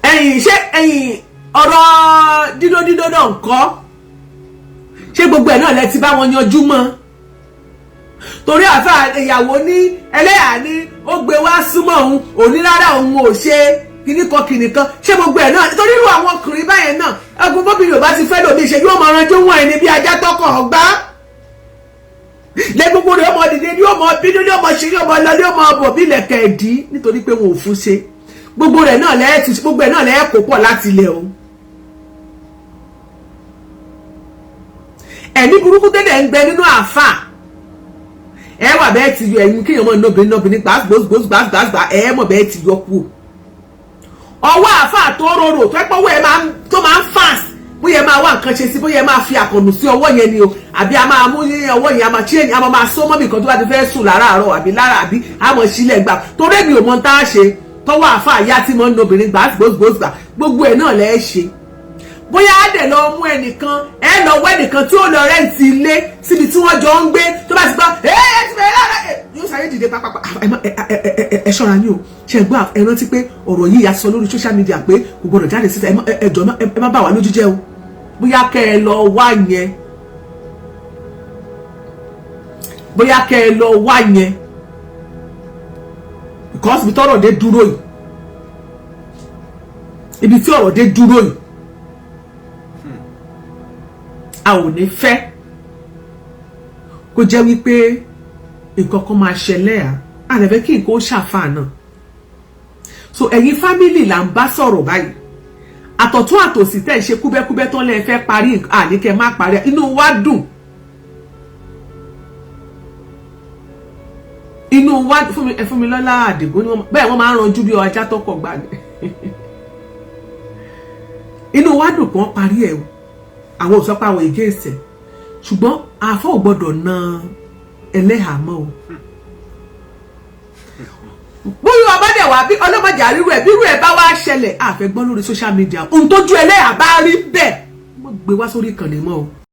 Ẹ̀yin ọ̀rọ̀ dídó náà ńkọ́ ṣé gbogbo ẹ̀ náà lẹ ti bá wọn yanjú mọ́? Torí àfà ìyàwó ní Eleha ní ó gbé wá súnmọ́ òun òní rárá òun ò ṣe kìnnìkan ṣé gbogbo ẹ̀ náà torí irú àwọn ọkùnrin báyẹn náà ẹgbẹ́ bóbìnrin ò bá ti fẹ́ lòdì ṣe yóò mọ ọ̀rànjú wọn ẹni bí ajá tọkàn ọgbà lẹ gbogbo rẹ̀ ọmọ dìde ní ọmọ bínú ní ọmọ ṣe ní ọmọ lọ ní ọmọ ọbọ bí ilẹ̀kẹ̀ ẹ̀dí nítorí pé wọn ò fún ṣe gbogbo ẹ̀ náà lẹ́ẹ̀ kó pọ̀ láti ilẹ̀ o. Ẹ̀mí burúkú tẹ́lẹ̀ ń gbẹ nínú àfà ẹ wà bẹ́ẹ̀ ti yọ ẹ̀yìn kéèyàn mọ́ nọ́bìnrin gbàgbà ẹ mọ̀ bẹ́ẹ̀ ti yọ kú ọwọ́ àfà tó rorò tó ẹ́pọ̀ owó tó máa ń fast bóyá máa wá nǹkan ṣe sí bóyá máa fi àkànnù sí ọwọ́ yẹn ni o àbí a máa mú ní ọwọ́ yẹn a máa chain a máa sọ mọ́bì kan tó bá ti fẹ́ sùn láràárọ̀ àbí lára àbí a mọ̀ sílẹ̀ gbà torí èmi ò mọ tá a ṣe tọwọ́ àfà àyà tí mọ́ nọ́bìnrin gbàgbà gbogbo ẹ̀ náà lẹ́ ṣe bóyá á dẹ̀ lọ mú ẹnìkan ẹ lọ wọ ẹnìkan tí ó lọ rẹ́ǹtì ilé síbi tí wọ́n jọ ń gbé tó bá ti gbọ́ ti bẹ̀rẹ̀ lára yóò sáré dìde pápápá ẹ ṣọ́ra ní o ṣe gbọ́ ẹ rántí pé ọ̀rọ̀ yìí a sọ lórí social media pé kò gbọdọ̀ jáde síta ẹ má bà wá lójú jẹ́ o bóyá kẹ́ ẹ lọ wá yẹn because ibi tí ọ̀rọ̀ dé dúró yìí a ò ní fẹ́ kó jẹ́ wípé nǹkan kan máa ṣẹlẹ̀ à lè fẹ́ kí nǹkan ó ṣàfà náà so ẹ̀yin fámìlì là ń bá sọ̀rọ̀ báyìí àtọ̀tún àtòsí tẹ́ ẹ̀ ṣe kúbẹ́kúbẹ́ tán lẹ́ fẹ́ parí àníkẹ́ má parí inú wa dùn fún mi lọ́lá àdìgún ni bẹ́ẹ̀ wọ́n máa ń ranjú bí ọjà tọkọ̀ gbà ní inú wa dùn kàn parí ẹ̀ àwọn òsọpá àwọn against ẹ ṣùgbọ́n àfọ ò gbọ́dọ̀ na Eleha mọ́ o bóyá ọbádẹ wà bí ọlọmọdé àríwú ẹ bírú ẹ bá wá ṣẹlẹ̀ àfẹ́ gbọ́ lórí social media ohun tójú Eleha bá rí bẹ́ẹ̀ mo gbé wá sórí ìkànnì mọ́ o.